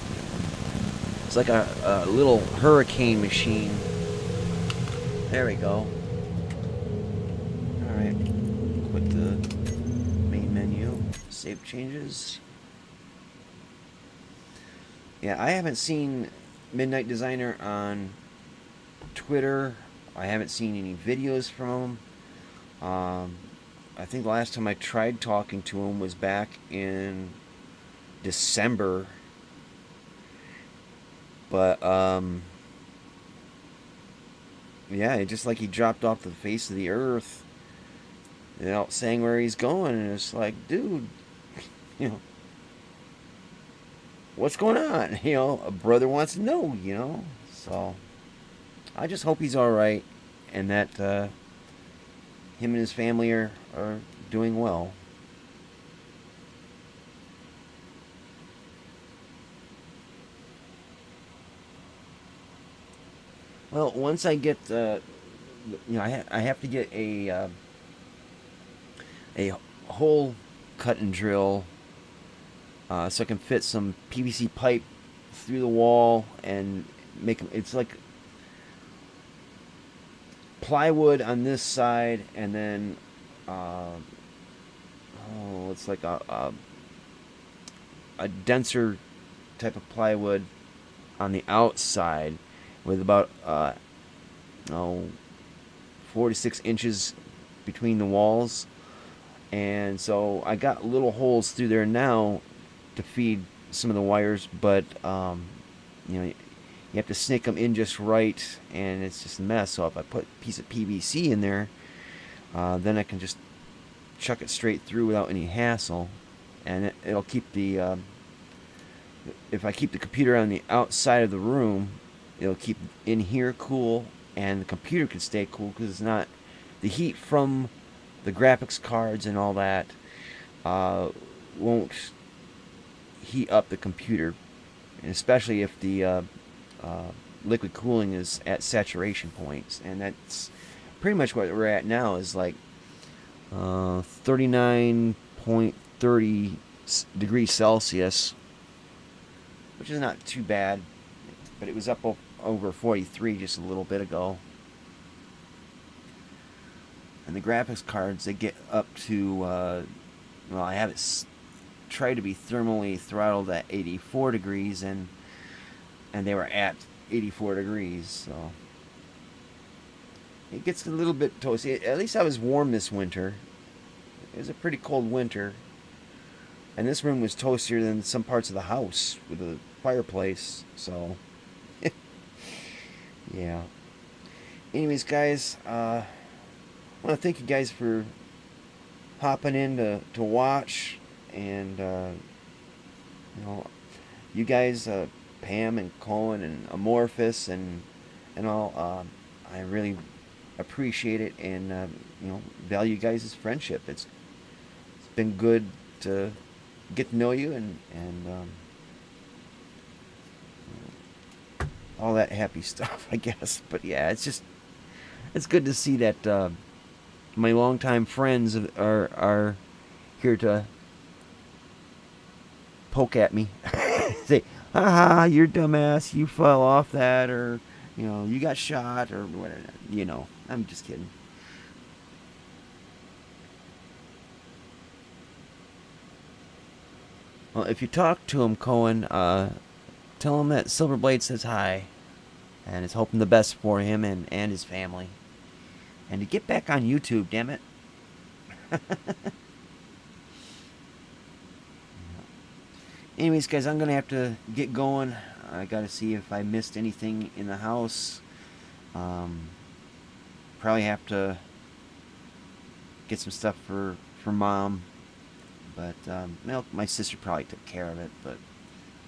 it's like a little hurricane machine. There we go. Alright. Quit the main menu. Save changes. Yeah, I haven't seen Midnight Designer on Twitter. I haven't seen any videos from him. I think the last time I tried talking to him was back in December. But, yeah, just like he dropped off the face of the earth without saying where he's going. And it's like, dude, you know, what's going on? You know, a brother wants to know, you know. So, I just hope he's alright and that him and his family are doing well. Well, once I get, I have to get a hole cut and drill so I can fit some PVC pipe through the wall and it's like plywood on this side, and then it's like a denser type of plywood on the outside with about 4 to 6 inches between the walls. And so I got little holes through there now to feed some of the wires, but you have to snake them in just right, and it's just a mess. So if I put a piece of PVC in there, then I can just chuck it straight through without any hassle, and it'll keep the if I keep the computer on the outside of the room, it'll keep in here cool, and the computer can stay cool because it's not the heat from the graphics cards and all that won't heat up the computer, and especially if the liquid cooling is at saturation points, and that's pretty much what we're at now, is like 39.30 degrees Celsius, which is not too bad, but it was up over 43 just a little bit ago. And the graphics cards, they get up to, I have it tried to be thermally throttled at 84 degrees, and they were at 84 degrees, so it gets a little bit toasty. At least I was warm this winter. It was a pretty cold winter, and this room was toastier than some parts of the house with the fireplace, so yeah. Anyways, guys, I want to thank you guys for hopping in to watch, and you guys, Pam and Cohen and Amorphous and all, I really appreciate it, and value you guys' friendship. It's been good to get to know you, and all that happy stuff, I guess. But yeah, it's good to see that my longtime friends are here to poke at me, say, "Haha, you're dumbass, you fell off that," or you got shot, or whatever. I'm just kidding. Well, if you talk to him, Cohen, tell him that Silverblade says hi, and is hoping the best for him and his family. And to get back on YouTube, damn it. Anyways, guys, I'm going to have to get going. I got to see if I missed anything in the house. Probably have to get some stuff for Mom. But, my sister probably took care of it. But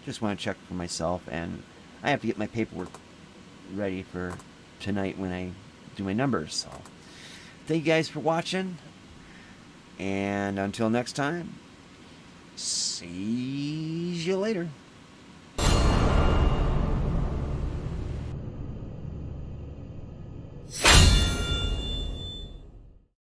just want to check for myself. And I have to get my paperwork ready for tonight when I do my numbers. So, thank you guys for watching. And until next time, see you later.